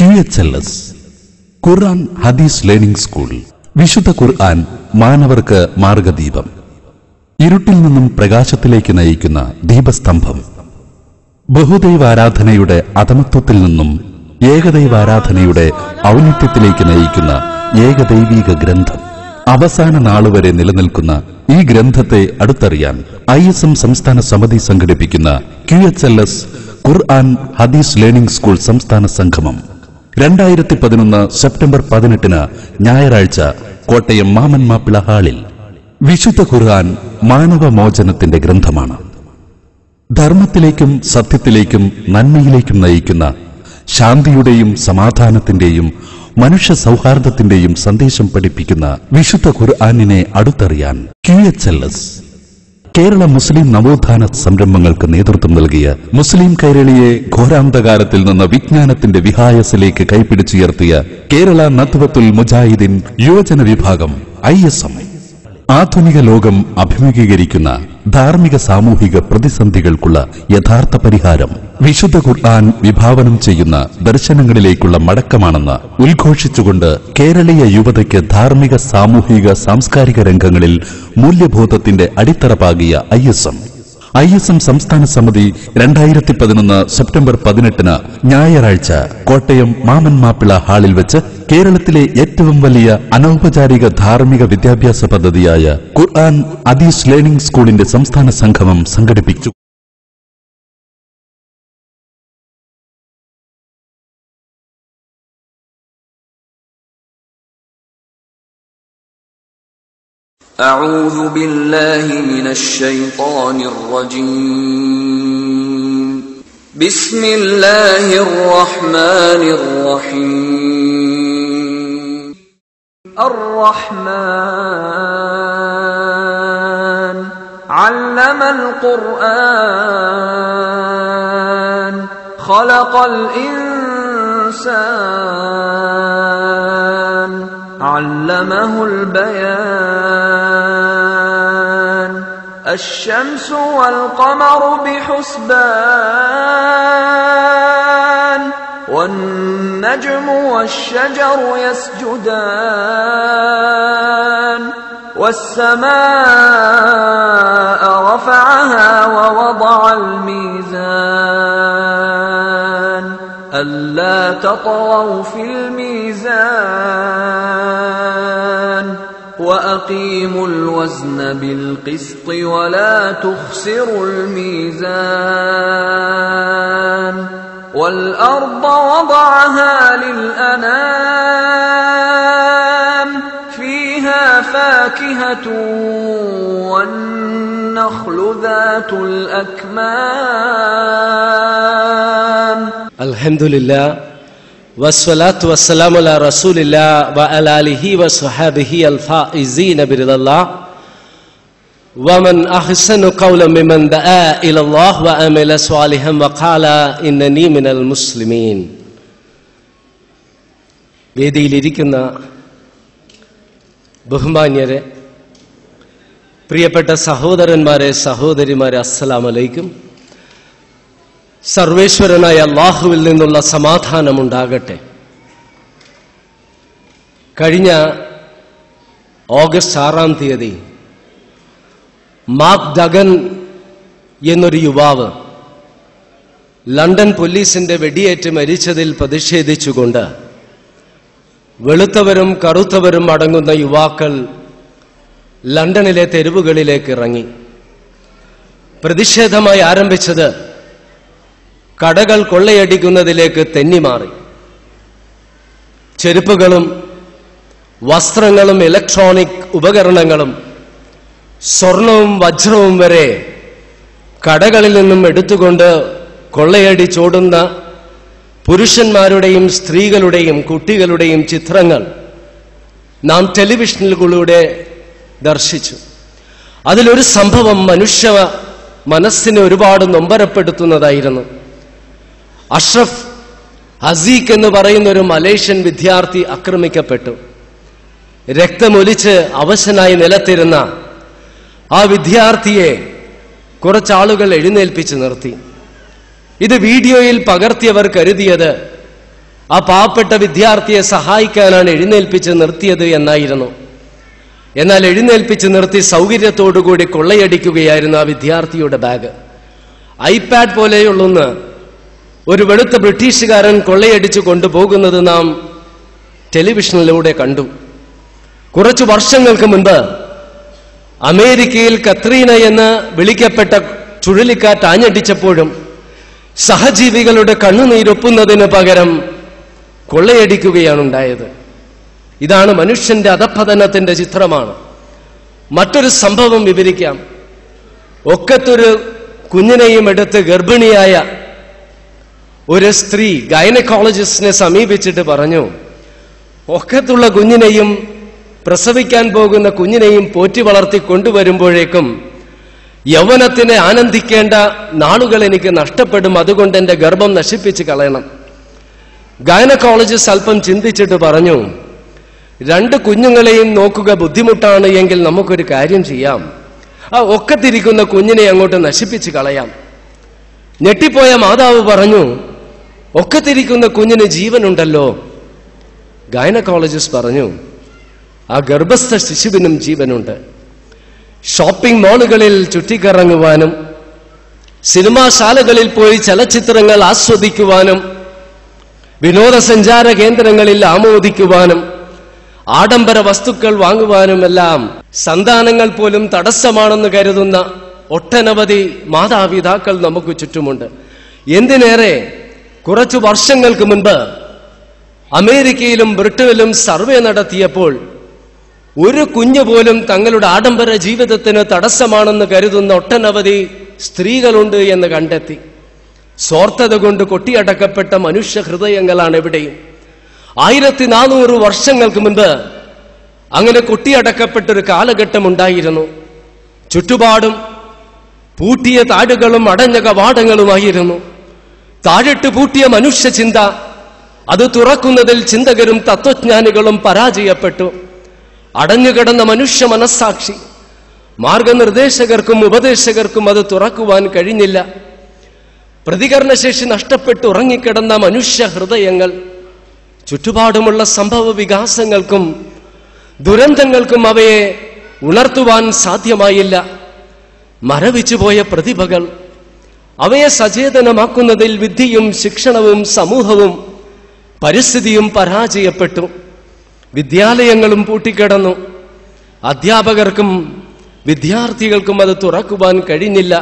QHLS ഖുർആൻ ഹദീസ് learning school. വിശുദ്ധ ഖുർആൻ മാനവർക്ക് മാർഗദീപം, ഇരുട്ടിൽ നിന്നും പ്രകാശത്തിലേക്ക് നയിക്കുന്ന ദീപസ്തംഭം, ബഹുദൈവാരാധനയുടെ അധമത്വത്തിൽ നിന്നും ഏകദൈവാരാധനയുടെ ഔന്നിത്യത്തിലേക്ക് നയിക്കുന്ന ഏകദൈവീക ഗ്രന്ഥം. അവസാന നാളുവരെ നിലനിൽക്കുന്ന ഈ ഗ്രന്ഥത്തെ അടുത്തറിയാൻ ISM സംസ്ഥാന സമിതി സംഘടിപ്പിക്കുന്ന QHLS ഖുർആൻ ഹദീസ് ലേണിംഗ് സ്കൂൾ സംസ്ഥാന സംഗമം 2011 സെപ്റ്റംബർ 18 ഞായറാഴ്ച കോട്ടയം മാമൻ മാപ്പിള ഹാളിൽ. വിശുദ്ധ ഖുർആൻ മാനവമോചനത്തിന്റെ ഗ്രന്ഥമാണ്. ധർമ്മത്തിലേക്കും സത്യത്തിലേക്കും നന്മയിലേക്കും നയിക്കുന്ന ശാന്തിയുടെയും സമാധാനത്തിന്റെയും മനുഷ്യ സൗഹാർദ്ദത്തിന്റെയും സന്ദേശം പഠിപ്പിക്കുന്ന വിശുദ്ധ ഖുർആനിനെ അടുത്തറിയാൻ QHLS കേരള മുസ്ലിം നവോത്ഥാന സംരംഭങ്ങൾക്ക് നേതൃത്വം നൽകിയ മുസ്ലിം കൈരളിയെ ഘോരാന്ധകാരത്തിൽ നിന്ന് വിജ്ഞാനത്തിന്റെ വിഹായസിലേക്ക് കൈപിടിച്ചുയർത്തിയ കേരള നദ്വത്തുൽ മുജാഹിദീൻ യുവജന വിഭാഗം ISM ആധുനിക ലോകം അഭിമുഖീകരിക്കുന്ന ധാർമ്മിക സാമൂഹിക പ്രതിസന്ധികൾക്കുള്ള യഥാർത്ഥ പരിഹാരം വിശുദ്ധ ഖുർആൻ വിഭാവനം ചെയ്യുന്ന ദർശനങ്ങളിലേക്കുള്ള മടക്കമാണെന്ന് ഉദ്ഘോഷിച്ചുകൊണ്ട് കേരളീയ യുവതയ്ക്ക് ധാർമ്മിക സാമൂഹിക സാംസ്കാരിക രംഗങ്ങളിൽ മൂല്യബോധത്തിന്റെ അടിത്തറ പാകിയ ISM സംസ്ഥാന സമിതി 2011 സെപ്റ്റംബർ 18 ഞായറാഴ്ച കോട്ടയം മാമൻ മാപ്പിള ഹാളിൽ വെച്ച് കേരളത്തിലെ ഏറ്റവും വലിയ അനൗപചാരിക ധാർമ്മിക വിദ്യാഭ്യാസ പദ്ധതിയായ ഖുർആൻ ഹദീസ് ലേണിംഗ് സ്കൂളിന്റെ സംസ്ഥാന സംഗമം സംഘടിപ്പിച്ചു. أعوذ بالله من الشيطان الرجيم بسم الله الرحمن الرحيم الرحمن علم القرآن خلق الإنسان علمه البيان الشمس والقمر بحسبان والنجم والشجر يسجدان والسماء رفعها ووضع الميزان ألا تطغوا في الميزان وأقيموا الوزن بالقسط ولا تخسروا الميزان والأرض وضعها للأنام فيها فاكهة والنخل ذات الأكمام. الحمد لله والصلاة والسلام على رسول الله وعلى آله وصحبه الفائزين برضا الله ومن أحسن قولا ممن دعا إلى الله وعمل صالحا وقال إنني من المسلمين. വേദിയിലിരിക്കുന്ന ബഹുമാന്യരെ, പ്രിയപ്പെട്ട സഹോദരന്മാരെ, സഹോദരിമാരെ, അസ്സലാമു അലൈക്കും. സർവേശ്വരനായ അല്ലാഹുവിൽ നിന്നുള്ള സമാധാനമുണ്ടാകട്ടെ. കഴിഞ്ഞ ഓഗസ്റ്റ് 6 തീയതി മാർക്ക് ഡഗൻ എന്നൊരു യുവാവ് ലണ്ടൻ പോലീസിന്റെ വെടിയേറ്റ് മരിച്ചതിൽ പ്രതിഷേധിച്ചുകൊണ്ട് വെളുത്തവരും കറുത്തവരും അടങ്ങുന്ന യുവാക്കൾ ലണ്ടനിലെ തെരുവുകളിലേക്ക് ഇറങ്ങി. പ്രതിഷേധമായി ആരംഭിച്ചത് കടകൾ കൊള്ളയടിക്കുന്നതിലേക്ക് തെന്നിമാറി. ചെരുപ്പുകളും വസ്ത്രങ്ങളും ഇലക്ട്രോണിക് ഉപകരണങ്ങളും സ്വർണവും വജ്രവും വരെ കടകളിൽ നിന്നും എടുത്തുകൊണ്ട് കൊള്ളയടിച്ചോടുന്ന പുരുഷന്മാരുടെയും സ്ത്രീകളുടെയും കുട്ടികളുടെയും ചിത്രങ്ങൾ നാം ടെലിവിഷനിലൂടെ ദർശിച്ചു. അതിലൊരു സംഭവം മനുഷ്യ മനസ്സിനെ ഒരുപാട് നൊമ്പരപ്പെടുത്തുന്നതായിരുന്നു. അഷ്റഫ് അസീഖ് എന്ന് പറയുന്ന ഒരു മലേഷ്യൻ വിദ്യാർത്ഥി ആക്രമിക്കപ്പെട്ടു. രക്തമൊലിച്ച് അവശനായി നിലത്തിരുന്ന ആ വിദ്യാർത്ഥിയെ കുറച്ചാളുകൾ എഴുന്നേൽപ്പിച്ച് നിർത്തി. ഇത് വീഡിയോയിൽ പകർത്തിയവർ കരുതിയത് ആ പാവപ്പെട്ട വിദ്യാർത്ഥിയെ സഹായിക്കാനാണ് എഴുന്നേൽപ്പിച്ച് നിർത്തിയത് എന്നായിരുന്നു. എന്നാൽ എഴുന്നേൽപ്പിച്ച് നിർത്തി സൗകര്യത്തോടുകൂടി കൊള്ളയടിക്കുകയായിരുന്നു ആ വിദ്യാർത്ഥിയുടെ ബാഗ്. ഐപാഡ് പോലെയുള്ളൊന്ന് ഒരു വെളുത്ത ബ്രിട്ടീഷുകാരൻ കൊള്ളയടിച്ചു കൊണ്ടുപോകുന്നത് നാം ടെലിവിഷനിലൂടെ കണ്ടു. കുറച്ചു വർഷങ്ങൾക്ക് മുൻപ് അമേരിക്കയിൽ കത്രീന എന്ന് വിളിക്കപ്പെട്ട ചുഴലിക്കാറ്റ് ആഞ്ഞടിച്ചപ്പോഴും സഹജീവികളുടെ കണ്ണുനീരൊപ്പുന്നതിന് പകരം കൊള്ളയടിക്കുകയാണ് ഉണ്ടായത്. ഇതാണ് മനുഷ്യന്റെ അധപ്പതനത്തിന്റെ ചിത്രമാണ്. മറ്റൊരു സംഭവം വിവരിക്കാം. ഒക്കത്തൊരു കുഞ്ഞിനെയും എടുത്ത് ഗർഭിണിയായ ഒരു സ്ത്രീ ഗൈനക്കോളജിസ്റ്റിനെ സമീപിച്ചിട്ട് പറഞ്ഞു, ഒക്കത്തുള്ള കുഞ്ഞിനെയും പ്രസവിക്കാൻ പോകുന്ന കുഞ്ഞിനെയും പോറ്റി വളർത്തി കൊണ്ടുവരുമ്പോഴേക്കും യൗവനത്തിനെ ആനന്ദിക്കേണ്ട നാളുകൾ എനിക്ക് നഷ്ടപ്പെടും, അതുകൊണ്ട് എന്റെ ഗർഭം നശിപ്പിച്ച് കളയണം. ഗൈനക്കോളജിസ്റ്റ് അല്പം ചിന്തിച്ചിട്ട് പറഞ്ഞു, 2 കുഞ്ഞുങ്ങളെയും നോക്കുക ബുദ്ധിമുട്ടാണ് എങ്കിൽ നമുക്കൊരു കാര്യം ചെയ്യാം, ആ ഒക്കത്തിരിക്കുന്ന കുഞ്ഞിനെ അങ്ങോട്ട് നശിപ്പിച്ച് കളയാം. ഞെട്ടിപ്പോയ മാതാവ് പറഞ്ഞു, ഒക്കത്തിരിക്കുന്ന കുഞ്ഞിന് ജീവനുണ്ടല്ലോ. ഗൈനക്കോളജിസ്റ്റ് പറഞ്ഞു, ആ ഗർഭസ്ഥ ശിശുവിനും ജീവനുണ്ട്. ഷോപ്പിംഗ് മാളുകളിൽ ചുറ്റിക്കറങ്ങുവാനും സിനിമാശാലകളിൽ പോയി ചലച്ചിത്രങ്ങൾ ആസ്വദിക്കുവാനും വിനോദസഞ്ചാര കേന്ദ്രങ്ങളിൽ ആമോദിക്കുവാനും ആഡംബര വസ്തുക്കൾ വാങ്ങുവാനുമെല്ലാം സന്താനങ്ങൾ പോലും തടസ്സമാണെന്ന് കരുതുന്ന ഒട്ടനവധി മാതാപിതാക്കൾ നമുക്ക് ചുറ്റുമുണ്ട്. എന്തിനേറെ കുറച്ചു വർഷങ്ങൾക്ക് മുൻപ് അമേരിക്കയിലും ബ്രിട്ടനിലും സർവേ നടത്തിയപ്പോൾ ഒരു കുഞ്ഞു പോലും തങ്ങളുടെ ആഡംബര ജീവിതത്തിന് തടസ്സമാണെന്ന് കരുതുന്ന ഒട്ടനവധി സ്ത്രീകളുണ്ട് എന്ന് കണ്ടെത്തി. സ്വാർത്ഥത കൊണ്ട് കൊട്ടിയടക്കപ്പെട്ട മനുഷ്യ ഹൃദയങ്ങളാണ് എവിടെയും. 1400 വർഷങ്ങൾക്ക് മുൻപ് അങ്ങനെ കൊട്ടിയടക്കപ്പെട്ടൊരു കാലഘട്ടം ഉണ്ടായിരുന്നു. ചുറ്റുപാടും പൂട്ടിയ താടുകളും അടഞ്ഞ കവാടങ്ങളുമായിരുന്നു. താഴിട്ട് പൂട്ടിയ മനുഷ്യ ചിന്ത, അത് തുറക്കുന്നതിൽ ചിന്തകരും തത്വജ്ഞാനികളും പരാജയപ്പെട്ടു. അടഞ്ഞുകിടന്ന മനുഷ്യ മനസ്സാക്ഷി, മാർഗനിർദ്ദേശകർക്കും ഉപദേശകർക്കും അത് തുറക്കുവാൻ കഴിഞ്ഞില്ല. പ്രതികരണശേഷി നഷ്ടപ്പെട്ട് ഉറങ്ങിക്കിടന്ന മനുഷ്യ ഹൃദയങ്ങൾ ചുറ്റുപാടുമുള്ള സംഭവ വികാസങ്ങൾക്കും ദുരന്തങ്ങൾക്കും അവയെ ഉണർത്തുവാൻ സാധ്യമായില്ല. മരവിച്ചുപോയ പ്രതിഭകൾ, അവയെ സചേതനമാക്കുന്നതിൽ വിദ്യയും ശിക്ഷണവും സമൂഹവും പരിസ്ഥിതിയും പരാജയപ്പെട്ടു. വിദ്യാലയങ്ങളും പൂട്ടിക്കിടന്നു. അധ്യാപകർക്കും വിദ്യാർത്ഥികൾക്കും അത് തുറക്കുവാൻ കഴിഞ്ഞില്ല.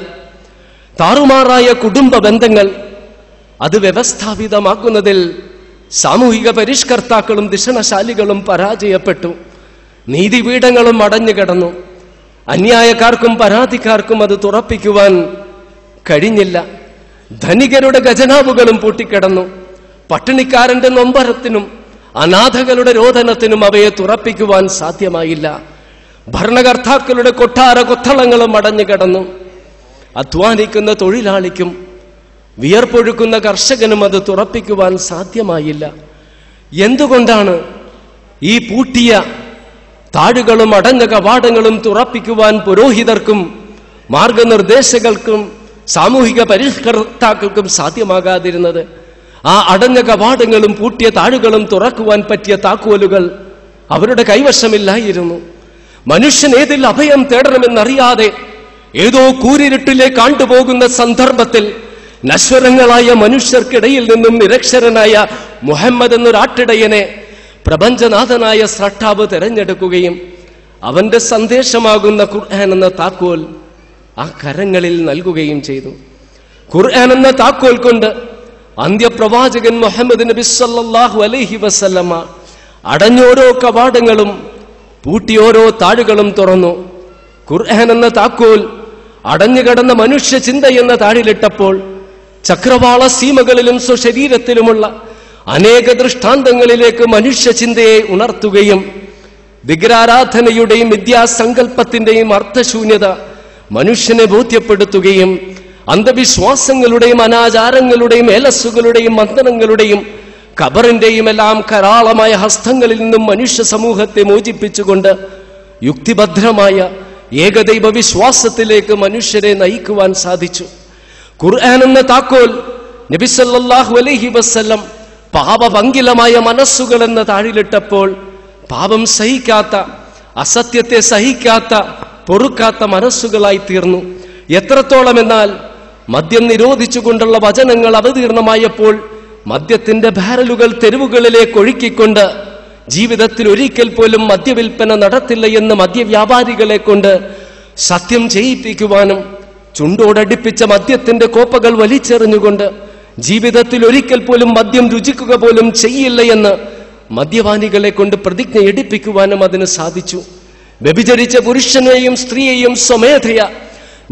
താറുമാറായ കുടുംബ ബന്ധങ്ങൾ, അത് വ്യവസ്ഥാപിതമാക്കുന്നതിൽ സാമൂഹിക പരിഷ്കർത്താക്കളും ദിഷണശാലികളും പരാജയപ്പെട്ടു. നീതിപീഠങ്ങളും അടഞ്ഞുകിടന്നു. അന്യായക്കാർക്കും പരാതിക്കാർക്കും അത് തുറപ്പിക്കുവാൻ കഴിഞ്ഞില്ല. ധനികരുടെ ഖജനാവുകളും പൂട്ടിക്കിടന്നു. പട്ടിണിക്കാരന്റെ നൊമ്പരത്തിനും അനാഥകളുടെ രോദനത്തിനും അവയെ തുറപ്പിക്കുവാൻ സാധ്യമായില്ല. ഭരണകർത്താക്കളുടെ കൊട്ടാര കൊത്തളങ്ങളും അടഞ്ഞുകിടന്നു. അധ്വാനിക്കുന്ന തൊഴിലാളിക്കും വിയർപ്പൊഴുക്കുന്ന കർഷകനും അത് തുറപ്പിക്കുവാൻ സാധ്യമായില്ല. എന്തുകൊണ്ടാണ് ഈ പൂട്ടിയ താഴുകളും അടഞ്ഞ കവാടങ്ങളും തുറപ്പിക്കുവാൻ പുരോഹിതർക്കും മാർഗനിർദ്ദേശകർക്കും സാമൂഹിക പരിഷ്കർത്താക്കൾക്കും സാധ്യമാകാതിരുന്നത്? ആ അടഞ്ഞ കവാടങ്ങളും പൂട്ടിയ താഴുകളും തുറക്കുവാൻ പറ്റിയ താക്കോലുകൾ അവരുടെ കൈവശമില്ലായിരുന്നു. മനുഷ്യൻ ഏതിൽ അഭയം തേടണമെന്നറിയാതെ ഏതോ കൂരിരുട്ടിലേക്ക് ആണ്ടുപോകുന്ന സന്ദർഭത്തിൽ നശ്വരങ്ങളായ മനുഷ്യർക്കിടയിൽ നിന്നും നിരക്ഷരനായ മുഹമ്മദ് എന്നൊരാട്ടിടയനെ പ്രപഞ്ചനാഥനായ സ്രഷ്ടാവ് തെരഞ്ഞെടുക്കുകയും അവന്റെ സന്ദേശമാകുന്ന ഖുർആൻ എന്ന താക്കോൽ ആ കരങ്ങളിൽ നൽകുകയും ചെയ്തു. ഖുർആൻ എന്ന താക്കോൽ കൊണ്ട് അന്ത്യപ്രവാചകൻ മുഹമ്മദ് നബി സല്ലല്ലാഹു അലൈഹി വസല്ലമ അടഞ്ഞോരോ കവാടങ്ങളും പൂട്ടിയോരോ താഴുകളും തുറന്നു. ഖുർആൻ എന്ന താക്കോൽ അടഞ്ഞുകിടന്ന മനുഷ്യ ചിന്ത എന്ന താഴിലിട്ടപ്പോൾ ചക്രവാള സീമകളിലും സ്വശരീരത്തിലുമുള്ള അനേക ദൃഷ്ടാന്തങ്ങളിലേക്ക് മനുഷ്യ ചിന്തയെ ഉണർത്തുകയും വിഗ്രാരാധനയുടെയും വിദ്യാസങ്കല്പത്തിന്റെയും അർത്ഥശൂന്യത മനുഷ്യനെ ബോധ്യപ്പെടുത്തുകയും അന്ധവിശ്വാസങ്ങളുടെയും അനാചാരങ്ങളുടെയും ഏലസ്സുകളുടെയും മന്ത്രങ്ങളുടെയും ഖബറിന്റെയും എല്ലാം കരാളമായ ഹസ്തങ്ങളിൽ നിന്നും മനുഷ്യ സമൂഹത്തെ മോചിപ്പിച്ചുകൊണ്ട് യുക്തിഭദ്രമായ ഏകദൈവ വിശ്വാസത്തിലേക്ക് മനുഷ്യരെ നയിക്കുവാൻ സാധിച്ചു. ഖുർആൻ എന്ന താക്കോൽ നബി സല്ലല്ലാഹു അലൈഹി വസല്ലം പാപഭംഗിലമായ മനസ്സുകൾ എന്ന താഴിലിട്ടപ്പോൾ പാപം സഹിക്കാത്ത, അസത്യത്തെ സഹിക്കാത്ത, പൊറുക്കാത്ത മനസ്സുകളായി തീർന്നു. എത്രത്തോളം എന്നാൽ മദ്യം നിരോധിച്ചുകൊണ്ടുള്ള വചനങ്ങൾ അവതീർണമായപ്പോൾ മദ്യത്തിന്റെ ബാരലുകൾ തെരുവുകളിലേക്ക് ഒഴുക്കിക്കൊണ്ട് ജീവിതത്തിൽ ഒരിക്കൽ പോലും മദ്യവിൽപ്പന നടത്തില്ല എന്ന് മദ്യവ്യാപാരികളെ കൊണ്ട് സത്യം ചെയ്യിപ്പിക്കുവാനും ചുണ്ടോടടുപ്പിച്ച മദ്യത്തിന്റെ കോപ്പകൾ വലിച്ചെറിഞ്ഞുകൊണ്ട് ജീവിതത്തിൽ ഒരിക്കൽ പോലും മദ്യം രുചിക്കുക പോലും ചെയ്യില്ല എന്ന് മദ്യപാനികളെ കൊണ്ട് പ്രതിജ്ഞ എടുപ്പിക്കുവാനും അതിന് സാധിച്ചു. വ്യഭിചരിച്ച പുരുഷനെയും സ്ത്രീയെയും സ്വമേധയ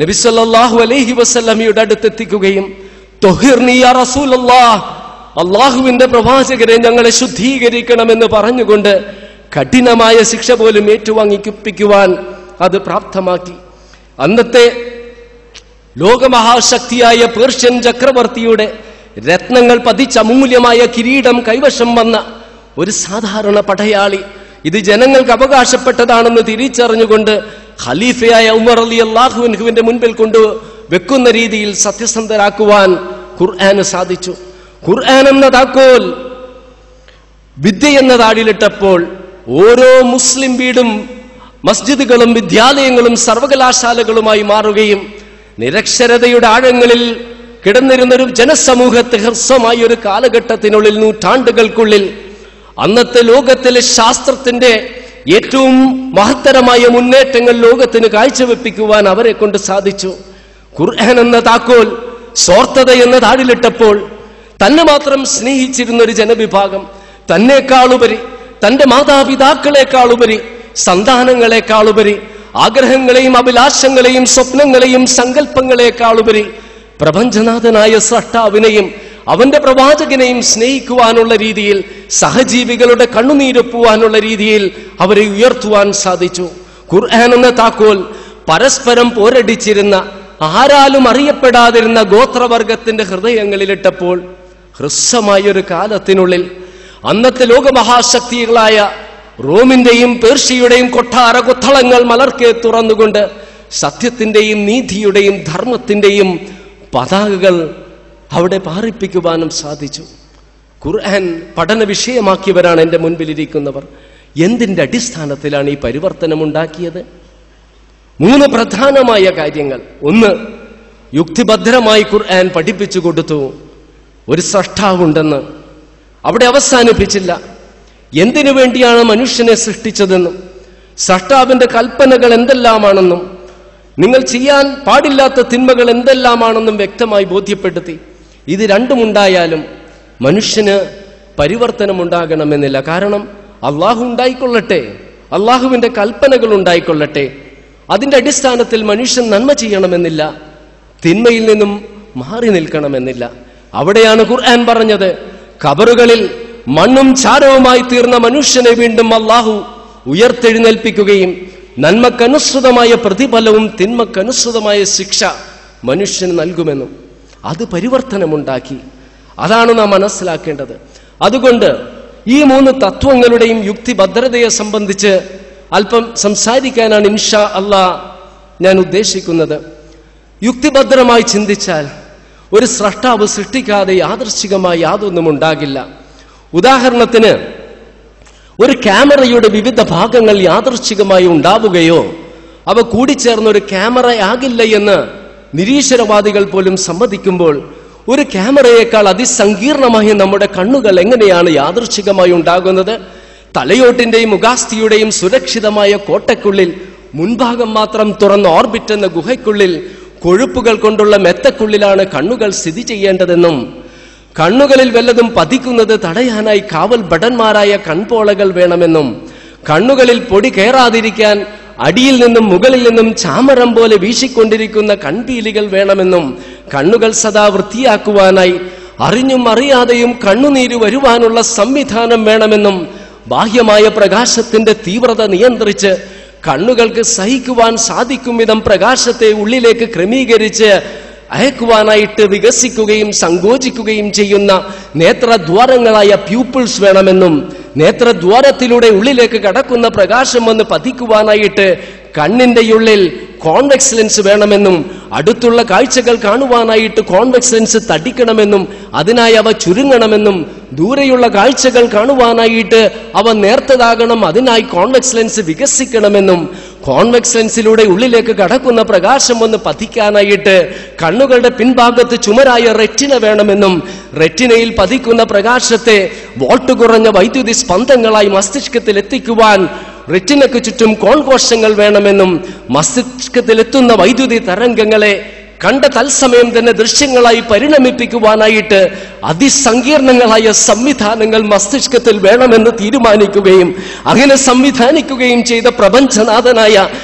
നബി സല്ലല്ലാഹു അലൈഹി വസല്ലമയുടെ അടുത്തെത്തിക്കുകയും ത്വഹിർനി യാ റസൂലല്ലാഹ്, അള്ളാഹുവിന്റെ പ്രവാചകരെ ഞങ്ങളെ ശുദ്ധീകരിക്കണമെന്ന് പറഞ്ഞുകൊണ്ട് കഠിനമായ ശിക്ഷ പോലും ഏറ്റുവാങ്ങിപ്പിക്കുവാൻ അത് പ്രാപ്തമാക്കി. അന്നത്തെ ലോകമഹാശക്തിയായ പേർഷ്യൻ ചക്രവർത്തിയുടെ രത്നങ്ങൾ പതിച്ച അമൂല്യമായ കിരീടം കൈവശം വന്ന ഒരു സാധാരണ പടയാളി ഇത് ജനങ്ങൾക്ക് അവകാശപ്പെട്ടതാണെന്ന് തിരിച്ചറിഞ്ഞുകൊണ്ട് ഖലീഫയായ ഉമർ റളിയല്ലാഹു അൻഹുവിന്റെ മുൻപിൽ കൊണ്ട് വെക്കുന്ന രീതിയിൽ സത്യസന്ധരാക്കുവാൻ ഖുർആന് സാധിച്ചു. ഖുർആൻ എന്ന താക്കോൽ വിദ്യ എന്ന താഴിലിട്ടപ്പോൾ ഓരോ മുസ്ലിം വീടും മസ്ജിദുകളും വിദ്യാലയങ്ങളും സർവകലാശാലകളുമായി മാറുകയും നിരക്ഷരതയുടെ ആഴങ്ങളിൽ കിടന്നിരുന്നൊരു ജനസമൂഹത്തെ ഹ്രസ്വമായ ഒരു കാലഘട്ടത്തിനുള്ളിൽ, നൂറ്റാണ്ടുകൾക്കുള്ളിൽ അന്നത്തെ ലോകത്തിലെ ശാസ്ത്രത്തിന്റെ ഏറ്റവും മഹത്തരമായ മുന്നേറ്റങ്ങൾ ലോകത്തിന് കാഴ്ചവെപ്പിക്കുവാൻ അവരെ കൊണ്ട് സാധിച്ചു. ഖുർആൻ എന്ന താക്കോൽ സ്വാർത്ഥത എന്ന താഴിലിട്ടപ്പോൾ തന്നെ മാത്രം സ്നേഹിച്ചിരുന്ന ഒരു ജനവിഭാഗം തന്നെക്കാളുപരി, തന്റെ മാതാപിതാക്കളെക്കാളുപരി, സന്താനങ്ങളെക്കാളുപരി, ആഗ്രഹങ്ങളെയും അഭിലാഷങ്ങളെയും സ്വപ്നങ്ങളെയും സങ്കല്പങ്ങളെക്കാളുപരി പ്രപഞ്ചനാഥനായ സ്രഷ്ടാവിനെയും അവന്റെ പ്രവാചകനെയും സ്നേഹിക്കുവാനുള്ള രീതിയിൽ, സഹജീവികളുടെ കണ്ണുനീരൊപ്പുവാനുള്ള രീതിയിൽ അവരെ ഉയർത്തുവാൻ സാധിച്ചു. ഖുർആൻ എന്ന താക്കോൽ പരസ്പരം പോരടിച്ചിരുന്ന, ആരാലും അറിയപ്പെടാതിരുന്ന ഗോത്രവർഗത്തിന്റെ ഹൃദയങ്ങളിലിട്ടപ്പോൾ ഹ്രസ്വമായൊരു കാലത്തിനുള്ളിൽ അന്നത്തെ ലോകമഹാശക്തികളായ റോമിന്റെയും പേർഷ്യയുടെയും കൊട്ടാര കൊത്തളങ്ങൾ മലർക്കെ തുറന്നുകൊണ്ട് സത്യത്തിന്റെയും നീതിയുടെയും ധർമ്മത്തിന്റെയും പതാകകൾ അവിടെ പാറിപ്പിക്കുവാനും സാധിച്ചു. ഖുർആൻ പഠന വിഷയമാക്കിയവരാണ് എൻ്റെ മുൻപിലിരിക്കുന്നവർ. എന്തിൻ്റെ അടിസ്ഥാനത്തിലാണ് ഈ പരിവർത്തനം ഉണ്ടാക്കിയത്? 3 പ്രധാനമായ കാര്യങ്ങൾ. ഒന്ന്, യുക്തിഭദ്രമായി ഖുർആൻ പഠിപ്പിച്ചു കൊടുത്തു. ഒരു സ്രഷ്ടാവുണ്ടെന്ന് അവിടെ അവസാനിപ്പിച്ചില്ല. എന്തിനു വേണ്ടിയാണ് മനുഷ്യനെ സൃഷ്ടിച്ചതെന്നും സ്രഷ്ടാവിന്റെ കൽപ്പനകൾ എന്തെല്ലാമാണെന്നും നിങ്ങൾ ചെയ്യാൻ പാടില്ലാത്ത തിന്മകൾ എന്തെല്ലാമാണെന്നും വ്യക്തമായി ബോധ്യപ്പെടുത്തി. ഇത് രണ്ടുമുണ്ടായാലും മനുഷ്യന് പരിവർത്തനം ഉണ്ടാകണമെന്നില്ല. കാരണം അള്ളാഹു ഉണ്ടായിക്കൊള്ളട്ടെ, അള്ളാഹുവിന്റെ കൽപ്പനകൾ ഉണ്ടായിക്കൊള്ളട്ടെ, അതിന്റെ അടിസ്ഥാനത്തിൽ മനുഷ്യൻ നന്മ ചെയ്യണമെന്നില്ല, തിന്മയിൽ നിന്നും മാറി നിൽക്കണമെന്നില്ല. അവിടെയാണ് ഖുർആൻ പറഞ്ഞത്, ഖബറുകളിൽ മണ്ണും ചാരവുമായി തീർന്ന മനുഷ്യനെ വീണ്ടും അള്ളാഹു ഉയർത്തെഴുന്നേൽപ്പിക്കുകയും നന്മക്കനുസൃതമായ പ്രതിഫലവും തിന്മക്കനുസൃതമായ ശിക്ഷ മനുഷ്യന് നൽകുമെന്നും. അത് പരിവർത്തനമുണ്ടാക്കി. അതാണ് നാം മനസ്സിലാക്കേണ്ടത്. അതുകൊണ്ട് ഈ 3 തത്വങ്ങളുടെയും യുക്തിഭദ്രതയെ സംബന്ധിച്ച് അല്പം സംസാരിക്കാനാണ് ഇൻഷാ അല്ലാഹ് ഞാൻ ഉദ്ദേശിക്കുന്നത്. യുക്തിഭദ്രമായി ചിന്തിച്ചാൽ ഒരു സ്രഷ്ടാവ് സൃഷ്ടിക്കാതെ യാദൃശ്ചികമായി യാതൊന്നും ഉണ്ടാകില്ല. ഉദാഹരണത്തിന്, ഒരു ക്യാമറയുടെ വിവിധ ഭാഗങ്ങൾ യാദൃശ്ചികമായി ഉണ്ടാവുകയോ അവ കൂടിച്ചേർന്ന ഒരു ക്യാമറയാകില്ല എന്ന് നിരീശ്വരവാദികൾ പോലും സമ്മതിക്കുമ്പോൾ, ഒരു ക്യാമറയേക്കാൾ അതിസങ്കീർണമായ നമ്മുടെ കണ്ണുകൾ എങ്ങനെയാണ് യാദൃശ്ചികമായി ഉണ്ടാകുന്നത്? തലയോട്ടിന്റെയും മുഖാസ്ഥിയുടെയും സുരക്ഷിതമായ കോട്ടയ്ക്കുള്ളിൽ മുൻഭാഗം മാത്രം തുറന്ന ഓർബിറ്റ് എന്ന ഗുഹയ്ക്കുള്ളിൽ കൊഴുപ്പുകൾ കൊണ്ടുള്ള മെത്തക്കുള്ളിലാണ് കണ്ണുകൾ സ്ഥിതി ചെയ്യേണ്ടതെന്നും കണ്ണുകളിൽ വല്ലതും പതിക്കുന്നത് തടയാനായി കാവൽ ഭടന്മാരായ കൺപോളകൾ വേണമെന്നും കണ്ണുകളിൽ പൊടി കയറാതിരിക്കാൻ അടിയിൽ നിന്നും മുകളിൽ നിന്നും ചാമരം പോലെ വീശിക്കൊണ്ടിരിക്കുന്ന കൺപീലികൾ വേണമെന്നും കണ്ണുകൾ സദാ വൃത്തിയാക്കുവാനായി അറിഞ്ഞും അറിയാതെയും കണ്ണുനീര് വരുവാനുള്ള സംവിധാനം വേണമെന്നും ബാഹ്യമായ പ്രകാശത്തിന്റെ തീവ്രത നിയന്ത്രിച്ച് കണ്ണുകൾക്ക് സഹിക്കുവാൻ സാധിക്കും വിധം പ്രകാശത്തെ ഉള്ളിലേക്ക് ക്രമീകരിച്ച് അയക്കുവാനായിട്ട് വികസിക്കുകയും സങ്കോചിക്കുകയും ചെയ്യുന്ന നേത്രദ്വാരങ്ങളായ പ്യൂപ്പിൾസ് വേണമെന്നും നേത്രദ്വാരത്തിലൂടെ ഉള്ളിലേക്ക് കടക്കുന്ന പ്രകാശം വന്ന് പതിക്കുവാനായിട്ട് കണ്ണിന്റെ ഉള്ളിൽ കോൺവെക്സ് ലെൻസ് വേണമെന്നും അടുത്തുള്ള കാഴ്ചകൾ കാണുവാനായിട്ട് കോൺവെക്സ് ലെൻസ് തടിക്കണമെന്നും അതിനായി അവ ചുരുങ്ങണമെന്നും ദൂരെയുള്ള കാഴ്ചകൾ കാണുവാനായിട്ട് അവ നേർത്തതാകണം, അതിനായി കോൺവെക്സ് ലെൻസ് വികസിക്കണമെന്നും കോൺവെക്സ് ലെൻസിലൂടെ ഉള്ളിലേക്ക് കടക്കുന്ന പ്രകാശം ഒന്ന് പതിക്കാനായിട്ട് കണ്ണുകളുടെ പിൻഭാഗത്ത് ചുമരായ റെറ്റിന വേണമെന്നും റെറ്റിനയിൽ പതിക്കുന്ന പ്രകാശത്തെ വോൾട്ട് കുറഞ്ഞ വൈദ്യുതി സ്പന്ദങ്ങളായി മസ്തിഷ്കത്തിൽ എത്തിക്കുവാൻ റെറ്റിനയ്ക്ക് ചുറ്റും കോൺകോശങ്ങൾ വേണമെന്നും മസ്തിഷ്കത്തിലെത്തുന്ന വൈദ്യുതി തരംഗങ്ങളെ കണ്ട തത്സമയം തന്നെ ദൃശ്യങ്ങളായി പരിണമിപ്പിക്കുവാനായിട്ട് അതിസങ്കീർണങ്ങളായ സംവിധാനങ്ങൾ മസ്തിഷ്കത്തിൽ വേണമെന്ന് തീരുമാനിക്കുകയും അങ്ങനെ സംവിധാനിക്കുകയും ചെയ്ത പ്രപഞ്ചനാഥനായ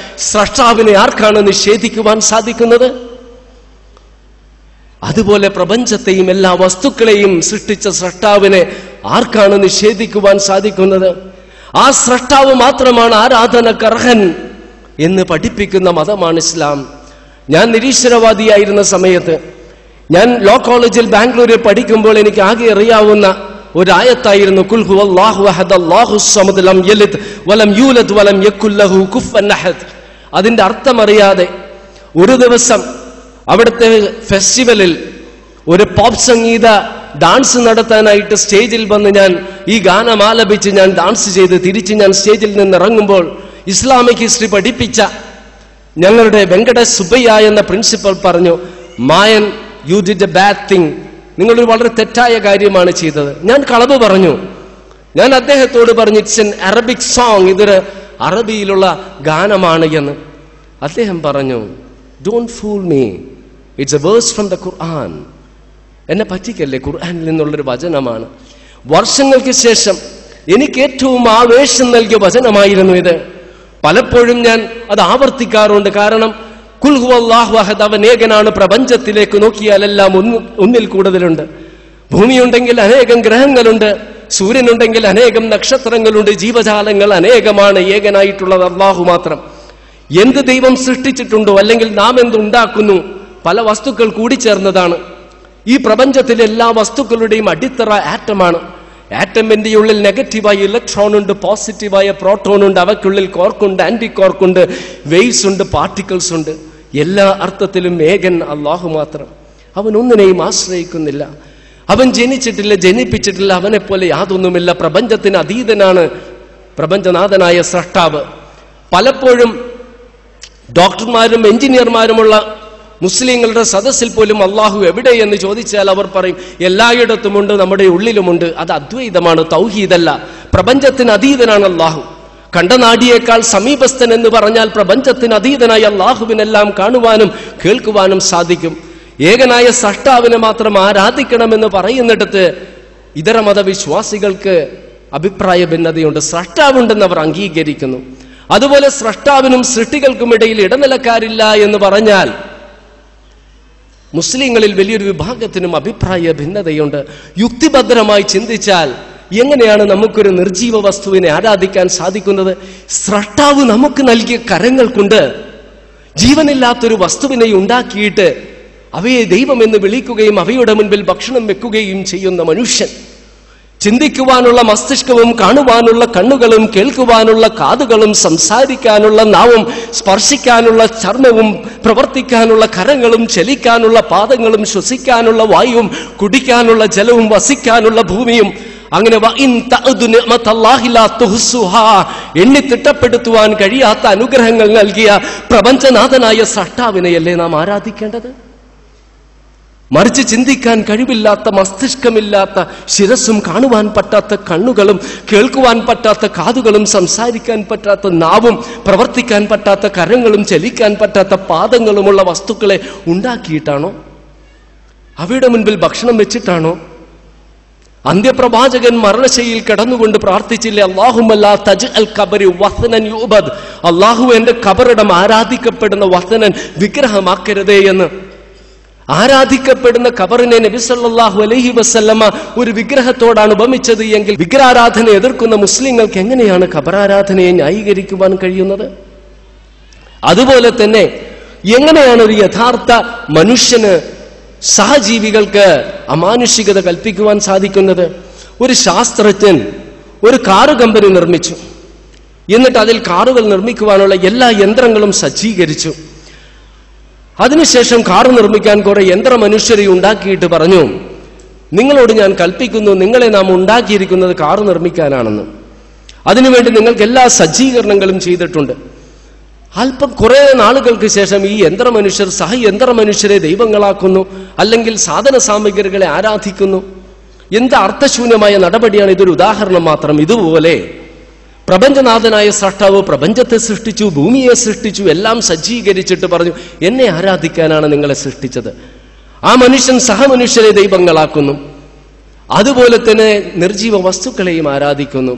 സ്രഷ്ടാവിനെ ആർക്കാണ് നിഷേധിക്കുവാൻ സാധിക്കുന്നത്? അതുപോലെ പ്രപഞ്ചത്തെയും എല്ലാ വസ്തുക്കളെയും സൃഷ്ടിച്ച സ്രഷ്ടാവിനെ ആർക്കാണ് നിഷേധിക്കുവാൻ സാധിക്കുന്നത്? ആ സ്രഷ്ടാവ് മാത്രമാണ് ആരാധനക്കർഹൻ എന്ന് പഠിപ്പിക്കുന്ന മതമാണ് ഇസ്ലാം. ഞാൻ നിരീശ്വരവാദിയായിരുന്ന സമയത്ത്, ഞാൻ ലോ കോളേജിൽ ബാംഗ്ലൂരിൽ പഠിക്കുമ്പോൾ എനിക്ക് ആകെ അറിയാവുന്ന ഒരായത്തായിരുന്നു ഖുൽ ഹുവല്ലാഹു അഹദ് അല്ലാഹുസ് സമദ് ലം യലിദ് വലം യൂലദ് വലം യകുൽ ലഹു കുഫുവൻ അഹദ്. അതിന്റെ അർത്ഥം അറിയാതെ ഒരു ദിവസം അവിടുത്തെ ഫെസ്റ്റിവലിൽ ഒരു പോപ്പ് സംഗീത ഡാൻസ് നടത്താനായിട്ട് സ്റ്റേജിൽ വന്ന് ഞാൻ ഈ ഗാനം ആലപിച്ച് ഞാൻ ഡാൻസ് ചെയ്ത് തിരിച്ച് ഞാൻ സ്റ്റേജിൽ നിന്ന് ഇറങ്ങുമ്പോൾ ഇസ്ലാമിക് ഹിസ്റ്ററി പഠിപ്പിച്ച ഞങ്ങളുടെ വെങ്കടേഷ് സുബ്ബയ്യ എന്ന പ്രിൻസിപ്പൽ പറഞ്ഞു, Mayan, you did a bad thing, നിങ്ങളൊരു വളരെ തെറ്റായ കാര്യമാണ് ചെയ്തത്. ഞാൻ കളവ് പറഞ്ഞു. ഞാൻ അദ്ദേഹത്തോട് പറഞ്ഞു, ഇറ്റ്സ് എൻ അറബിക് സോങ്, ഇതൊരു അറബിയിലുള്ള ഗാനമാണ് എന്ന്. അദ്ദേഹം പറഞ്ഞു, don't fool me, it's a verse from the Quran. എന്നെ പറ്റിക്കല്ലേ, ഖുർആനിൽ നിന്നുള്ളൊരു വചനമാണ്. വർഷങ്ങൾക്ക് ശേഷം എനിക്ക് ഏറ്റവും ആവേശം നൽകിയ വചനമായിരുന്നു ഇത്. പലപ്പോഴും ഞാൻ അത് ആവർത്തിക്കാറുണ്ട്. കാരണം ഖുൽ ഹുവല്ലാഹു അഹദ്, അവൻ ഏകനാണ്. പ്രപഞ്ചത്തിലേക്ക് നോക്കിയാൽ എല്ലാം ഒന്നിൽ കൂടുതലുണ്ട്. ഭൂമിയുണ്ടെങ്കിൽ അനേകം ഗ്രഹങ്ങളുണ്ട്, സൂര്യനുണ്ടെങ്കിൽ അനേകം നക്ഷത്രങ്ങളുണ്ട്, ജീവജാലങ്ങൾ അനേകമാണ്. ഏകനായിട്ടുള്ളത് അല്ലാഹു മാത്രം. എന്ത് ദൈവം സൃഷ്ടിച്ചിട്ടുണ്ടോ അല്ലെങ്കിൽ നാം എന്തുണ്ടാക്കുന്നു, പല വസ്തുക്കൾ കൂടിച്ചേർന്നതാണ്. ഈ പ്രപഞ്ചത്തിലെ എല്ലാ വസ്തുക്കളുടെയും അടിത്തറ ആറ്റമാണ്. ആറ്റമിന്റെ ഉള്ളിൽ നെഗറ്റീവായ ഇലക്ട്രോൺ ഉണ്ട്, പോസിറ്റീവായ പ്രോട്ടോൺ ഉണ്ട്, അവയ്ക്കുള്ളിൽ കോർക്കുണ്ട്, ആന്റി കോർക്കുണ്ട്, വേവ്സ് ഉണ്ട്, പാർട്ടിക്കിൾസ് ഉണ്ട്. എല്ലാ അർത്ഥത്തിലും ഏകൻ അല്ലാഹു മാത്രം. അവൻ ഒന്നിനെയും ആശ്രയിക്കുന്നില്ല. അവൻ ജനിച്ചിട്ടില്ല, ജനിപ്പിച്ചിട്ടില്ല, അവനെ പോലെ യാതൊന്നുമില്ല. പ്രപഞ്ചത്തിന് അതീതനാണ് പ്രപഞ്ചനാഥനായ സ്രഷ്ടാവ്. പലപ്പോഴും ഡോക്ടർമാരും എഞ്ചിനീയർമാരുമുള്ള മുസ്ലിങ്ങളുടെ സദസ്സിൽ പോലും അള്ളാഹു എവിടെ എന്ന് ചോദിച്ചാൽ അവർ പറയും, എല്ലായിടത്തുമുണ്ട്, നമ്മുടെ ഉള്ളിലുമുണ്ട്. അത് അദ്വൈതമാണ്, തൗഹീദല്ല. പ്രപഞ്ചത്തിന് അതീതനാണ് അള്ളാഹു. കണ്ടനാടിയേക്കാൾ സമീപസ്ഥൻ എന്ന് പറഞ്ഞാൽ പ്രപഞ്ചത്തിന് അതീതനായ അള്ളാഹുവിനെല്ലാം കാണുവാനും കേൾക്കുവാനും സാധിക്കും. ഏകനായ സ്രഷ്ടാവിനെ മാത്രം ആരാധിക്കണമെന്ന് പറയുന്നിടത്ത് ഇതര മതവിശ്വാസികൾക്ക് അഭിപ്രായ ഭിന്നതയുണ്ട്. സ്രഷ്ടാവുണ്ടെന്ന് അവർ അംഗീകരിക്കുന്നു. അതുപോലെ സ്രഷ്ടാവിനും സൃഷ്ടികൾക്കുമിടയിൽ ഇടനിലക്കാരില്ല എന്ന് പറഞ്ഞാൽ മുസ്ലിങ്ങളിൽ വലിയൊരു വിഭാഗത്തിനും അഭിപ്രായ ഭിന്നതയുണ്ട്. യുക്തിഭദ്രമായി ചിന്തിച്ചാൽ എങ്ങനെയാണ് നമുക്കൊരു നിർജീവ വസ്തുവിനെ ആരാധിക്കാൻ സാധിക്കുന്നത്? സ്രഷ്ടാവ് നമുക്ക് നൽകിയ കരങ്ങൾ കൊണ്ട് ജീവനില്ലാത്തൊരു വസ്തുവിനെ ഉണ്ടാക്കിയിട്ട് അവയെ ദൈവമെന്ന് വിളിക്കുകയും അവയുടെ മുൻപിൽ ഭക്ഷണം വെക്കുകയും ചെയ്യുന്ന മനുഷ്യൻ, ചിന്തിക്കുവാനുള്ള മസ്തിഷ്കവും കാണുവാനുള്ള കണ്ണുകളും കേൾക്കുവാനുള്ള കാതുകളും സംസാരിക്കാനുള്ള നാവും സ്പർശിക്കാനുള്ള ചർമ്മവും പ്രവർത്തിക്കാനുള്ള കരങ്ങളും ചലിക്കാനുള്ള പാദങ്ങളും ശ്വസിക്കാനുള്ള വായുവും കുടിക്കാനുള്ള ജലവും വസിക്കാനുള്ള ഭൂമിയും, അങ്ങനെ എണ്ണി തിട്ടപ്പെടുത്തുവാൻ കഴിയാത്ത അനുഗ്രഹങ്ങൾ നൽകിയ പ്രപഞ്ചനാഥനായ സ്രഷ്ടാവിനെയല്ലേ നാം ആരാധിക്കേണ്ടത്? മറിച്ച് ചിന്തിക്കാൻ കഴിവില്ലാത്ത, മസ്തിഷ്കമില്ലാത്ത ശിരസ്സും കാണുവാൻ പറ്റാത്ത കണ്ണുകളും കേൾക്കുവാൻ പറ്റാത്ത കാതുകളും സംസാരിക്കാൻ പറ്റാത്ത നാവും പ്രവർത്തിക്കാൻ പറ്റാത്ത കരങ്ങളും ചലിക്കാൻ പറ്റാത്ത പാദങ്ങളുമുള്ള വസ്തുക്കളെ ഉണ്ടാക്കിയിട്ടാണോ? അവയുടെ മുൻപിൽ ഭക്ഷണം വെച്ചിട്ടാണോ? അന്ത്യപ്രവാചകൻ മരണശൈലിയിൽ കിടന്നുകൊണ്ട് പ്രാർത്ഥിച്ചില്ലേ, അല്ലാഹുമ്മ ലാ തജ്അൽ ഖബരി വസ്നൻ യുഅബദ്, അല്ലാഹു എന്റെ ഖബറിടം ആരാധിക്കപ്പെടുന്ന വസ്നൻ, വിഗ്രഹമാക്കരുതേ എന്ന്. ആരാധിക്കപ്പെടുന്ന ഖബറിനെ നബി സല്ലല്ലാഹു അലൈഹി വസല്ലമ ഒരു വിഗ്രഹത്തോടാണ് ഉപമിച്ചത് എങ്കിൽ വിഗ്രഹാരാധന എതിർക്കുന്ന മുസ്ലിങ്ങൾക്ക് എങ്ങനെയാണ് ഖബറാരാധനയെ ന്യായീകരിക്കുവാൻ കഴിയുന്നത്? അതുപോലെ തന്നെ എങ്ങനെയാണ് ഒരു യഥാർത്ഥ മനുഷ്യന് സഹജീവികൾക്ക് അമാനുഷികത കൽപ്പിക്കുവാൻ സാധിക്കുന്നത്? ഒരു ശാസ്ത്രജ്ഞൻ ഒരു കാറ് കമ്പനി നിർമ്മിച്ചു. എന്നിട്ട് അതിൽ കാറുകൾ നിർമ്മിക്കുവാനുള്ള എല്ലാ യന്ത്രങ്ങളും സജ്ജീകരിച്ചു. അതിനുശേഷം കാറ് നിർമ്മിക്കാൻ കുറെ യന്ത്രമനുഷ്യരെ ഉണ്ടാക്കിയിട്ട് പറഞ്ഞു, നിങ്ങളോട് ഞാൻ കൽപ്പിക്കുന്നു, നിങ്ങളെ നാം ഉണ്ടാക്കിയിരിക്കുന്നത് കാർ നിർമ്മിക്കാനാണെന്ന്. അതിനുവേണ്ടി നിങ്ങൾക്ക് എല്ലാ സജ്ജീകരണങ്ങളും ചെയ്തിട്ടുണ്ട്. അല്പം കുറെ നാളുകൾക്ക് ശേഷം ഈ യന്ത്രമനുഷ്യർ സഹയന്ത്രമനുഷ്യരെ ദൈവങ്ങളാക്കുന്നു, അല്ലെങ്കിൽ സാധന സാമഗ്രികളെ ആരാധിക്കുന്നു. എന്ത് അർത്ഥശൂന്യമായ നടപടിയാണ്! ഇതൊരു ഉദാഹരണം മാത്രം. ഇതുപോലെ പ്രപഞ്ചനാഥനായ സൃഷ്ടാവ് പ്രപഞ്ചത്തെ സൃഷ്ടിച്ചു, ഭൂമിയെ സൃഷ്ടിച്ചു, എല്ലാം സജ്ജീകരിച്ചിട്ട് പറഞ്ഞു, എന്നെ ആരാധിക്കാനാണ് നിങ്ങളെ സൃഷ്ടിച്ചത്. ആ മനുഷ്യൻ സഹമനുഷ്യരെ ദൈവങ്ങളാക്കുന്നു. അതുപോലെ തന്നെ നിർജീവ വസ്തുക്കളെയും ആരാധിക്കുന്നു.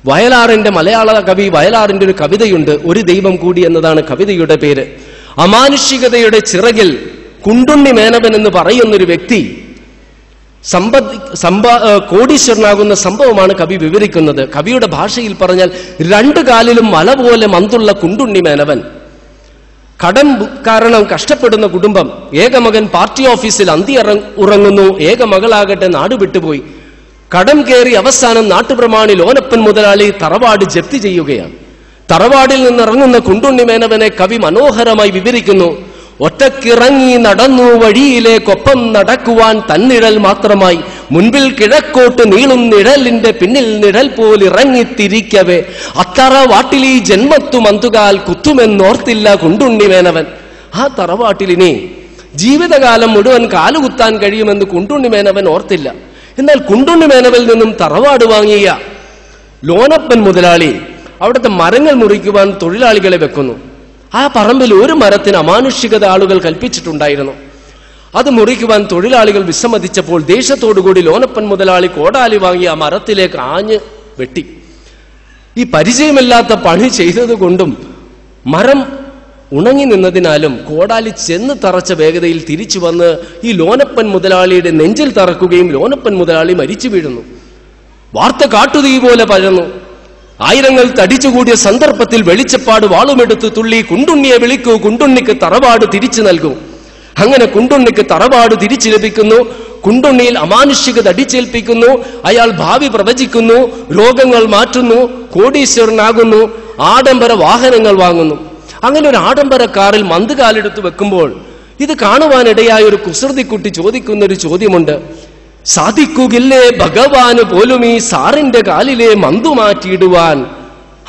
വയലാറിന്റെ മലയാള കവി വയലാറിന്റെ ഒരു കവിതയുണ്ട്, ഒരു ദൈവം കൂടി എന്നതാണ് കവിതയുടെ പേര്. അമാനുഷികതയുടെ ചിറകിൽ കുണ്ടുണ്ണി മേനവൻ എന്ന് പറയുന്നൊരു വ്യക്തി കോടീശ്വരനാകുന്ന സംഭവമാണ് കവി വിവരിക്കുന്നത്. കവിയുടെ ഭാഷയിൽ പറഞ്ഞാൽ, രണ്ടു കാലിലും മല പോലെ മന്തുള്ള കുണ്ടുണ്ണി മേനവൻ, കടം കാരണം കഷ്ടപ്പെടുന്ന കുടുംബം, ഏകമകൻ പാർട്ടി ഓഫീസിൽ അന്തി ഉറങ്ങുന്നു, ഏകമകളാകട്ടെ നാട് വിട്ടുപോയി. കടം കയറി അവസാനം നാട്ടുപ്രമാണി ലോനപ്പൻ മുതലാളി തറവാട് ജപ്തി ചെയ്യുകയാണ്. തറവാടിൽ നിന്നിറങ്ങുന്ന കുണ്ടുണ്ണി മേനവനെ കവി മനോഹരമായി വിവരിക്കുന്നു. ഒറ്റക്കിറങ്ങി നടന്നു വഴിയിലേക്കൊപ്പം നടക്കുവാൻ തന്നിഴൽ മാത്രമായി, മുൻപിൽ കിഴക്കോട്ട് നീളും നിഴലിന്റെ പിന്നിൽ നിഴൽ പോലിറങ്ങിത്തിരിക്കവേ, അത്തറ വാട്ടിലീ ജന്മത്തു മന്തുകാൽ കുത്തുമെന്നോർത്തില്ല കുണ്ടുണ്ണി മേനവൻ. ആ തറവാട്ടിലിനി ജീവിതകാലം മുഴുവൻ കാലുകുത്താൻ കഴിയുമെന്ന് കുണ്ടുണ്ണി മേനവൻ ഓർത്തില്ല. എന്നാൽ കുണ്ടുണ്ണി മേനവനിൽ നിന്നും തറവാട് വാങ്ങിയ ലോനപ്പൻ മുതലാളി അവിടുത്തെ മരങ്ങൾ മുറിക്കുവാൻ തൊഴിലാളികളെ വെക്കുന്നു. ആ പറമ്പിൽ ഒരു മരത്തിന് അമാനുഷികത ആളുകൾ കൽപ്പിച്ചിട്ടുണ്ടായിരുന്നു. അത് മുറിക്കുവാൻ തൊഴിലാളികൾ വിസമ്മതിച്ചപ്പോൾ ദേഷ്യത്തോടുകൂടി ലോനപ്പൻ മുതലാളി കോടാലി വാങ്ങി ആ മരത്തിലേക്ക് ആഞ്ഞ് വെട്ടി. ഈ പരിചയമില്ലാത്ത പണി ചെയ്തതുകൊണ്ടും മരം ഉണങ്ങി നിന്നതിനാലും കോടാലി ചെന്ന് തറച്ച വേഗതയിൽ തിരിച്ചു വന്ന് ഈ ലോനപ്പൻ മുതലാളിയുടെ നെഞ്ചിൽ തറക്കുകയും ലോനപ്പൻ മുതലാളി മരിച്ചു വീഴുന്നു. വാർത്ത കാട്ടുതീ പോലെ പരന്നു. ആയിരങ്ങൾ തടിച്ചുകൂടിയ സന്ദർഭത്തിൽ വെളിച്ചപ്പാട് വാളുമെടുത്ത് തുള്ളി, കുണ്ടുണ്ണിയെ വിളിക്കൂ, കുണ്ടുണ്ണിക്ക് തറവാട് തിരിച്ചു നൽകൂ. അങ്ങനെ കുണ്ടുണ്ണിക്ക് തറവാട് തിരിച്ചു ലഭിക്കുന്നു. കുണ്ടുണ്ണിയിൽ അമാനുഷികത അടിച്ചേൽപ്പിക്കുന്നു. അയാൾ ഭാവി പ്രവചിക്കുന്നു, രോഗങ്ങൾ മാറ്റുന്നു, കോടീശ്വരനാകുന്നു, ആഡംബര വാഹനങ്ങൾ വാങ്ങുന്നു. അങ്ങനെ ഒരു ആഡംബര കാറിൽ മന്തുകാലെടുത്ത് വെക്കുമ്പോൾ ഇത് കാണുവാനിടയായ ഒരു കുസൃതിക്കുട്ടി ചോദിക്കുന്ന ഒരു ചോദ്യമുണ്ട്. സാധിക്കുകില്ലേ ഭഗവാന് പോലും ഈ സാറിന്റെ കാലിലെ മന്തു മാറ്റിയിടുവാൻ?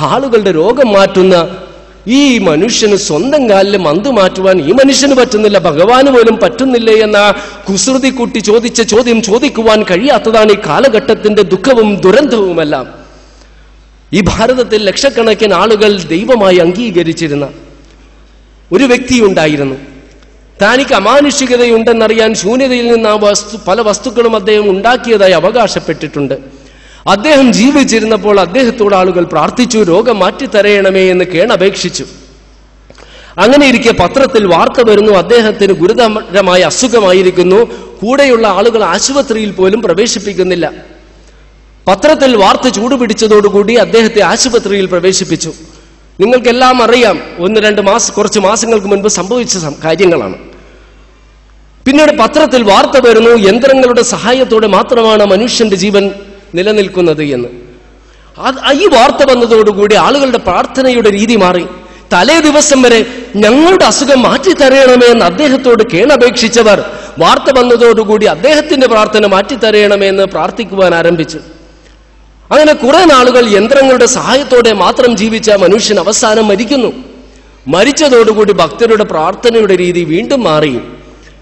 ആളുകളുടെ രോഗം മാറ്റുന്ന ഈ മനുഷ്യന് സ്വന്തം കാലിലെ മന്തു മാറ്റുവാൻ ഈ മനുഷ്യന് പറ്റുന്നില്ല, ഭഗവാന് പോലും പറ്റുന്നില്ലേ എന്ന കുസൃതിക്കുട്ടി ചോദിച്ച ചോദ്യം ചോദിക്കുവാൻ കഴിയാത്തതാണ് ഈ കാലഘട്ടത്തിന്റെ ദുഃഖവും ദുരന്തവുമെല്ലാം. ഈ ഭാരതത്തിൽ ലക്ഷക്കണക്കിന് ആളുകൾ ദൈവമായി അംഗീകരിച്ചിരുന്ന ഒരു വ്യക്തിയുണ്ടായിരുന്നു. തനിക്ക് അമാനുഷികതയുണ്ടെന്നറിയാൻ ശൂന്യതയിൽ നിന്ന് പല വസ്തുക്കളും അദ്ദേഹം ഉണ്ടാക്കിയതായി അവകാശപ്പെട്ടിട്ടുണ്ട്. അദ്ദേഹം ജീവിച്ചിരുന്നപ്പോൾ അദ്ദേഹത്തോട് ആളുകൾ പ്രാർത്ഥിച്ചു, രോഗം മാറ്റിത്തരയണമേ എന്ന് കേണപേക്ഷിച്ചു. അങ്ങനെ ഇരിക്കെ പത്രത്തിൽ വാർത്ത വരുന്നു, അദ്ദേഹത്തിന് ഗുരുതരമായ അസുഖമായിരിക്കുന്നു, കൂടെയുള്ള ആളുകൾ ആശുപത്രിയിൽ പോലും പ്രവേശിപ്പിക്കുന്നില്ല. പത്രത്തിൽ വാർത്ത ചൂടുപിടിച്ചതോടുകൂടി അദ്ദേഹത്തെ ആശുപത്രിയിൽ പ്രവേശിപ്പിച്ചു. നിങ്ങൾക്കെല്ലാം അറിയാം, കുറച്ച് മാസങ്ങൾക്ക് മുൻപ് സംഭവിച്ച കാര്യങ്ങളാണ്. പിന്നീട് പത്രത്തിൽ വാർത്ത വരുന്നു, യന്ത്രങ്ങളുടെ സഹായത്തോടെ മാത്രമാണ് മനുഷ്യന്റെ ജീവൻ നിലനിൽക്കുന്നത് എന്ന്. ഈ വാർത്ത വന്നതോടുകൂടി ആളുകളുടെ പ്രാർത്ഥനയുടെ രീതി മാറി. തലേ ദിവസം വരെ ഞങ്ങളുടെ അസുഖം മാറ്റിത്തരയണമേ എന്ന് അദ്ദേഹത്തോട് കേണപേക്ഷിച്ചവർ വാർത്ത വന്നതോടുകൂടി അദ്ദേഹത്തിന്റെ പ്രാർത്ഥന മാറ്റിത്തരയണമേ എന്ന് പ്രാർത്ഥിക്കുവാൻ ആരംഭിച്ചു. അങ്ങനെ കുറെ നാളുകൾ യന്ത്രങ്ങളുടെ സഹായത്തോടെ മാത്രം ജീവിച്ച മനുഷ്യൻ അവസാനം മരിക്കുന്നു. മരിച്ചതോടുകൂടി ഭക്തരുടെ പ്രാർത്ഥനയുടെ രീതി വീണ്ടും മാറി.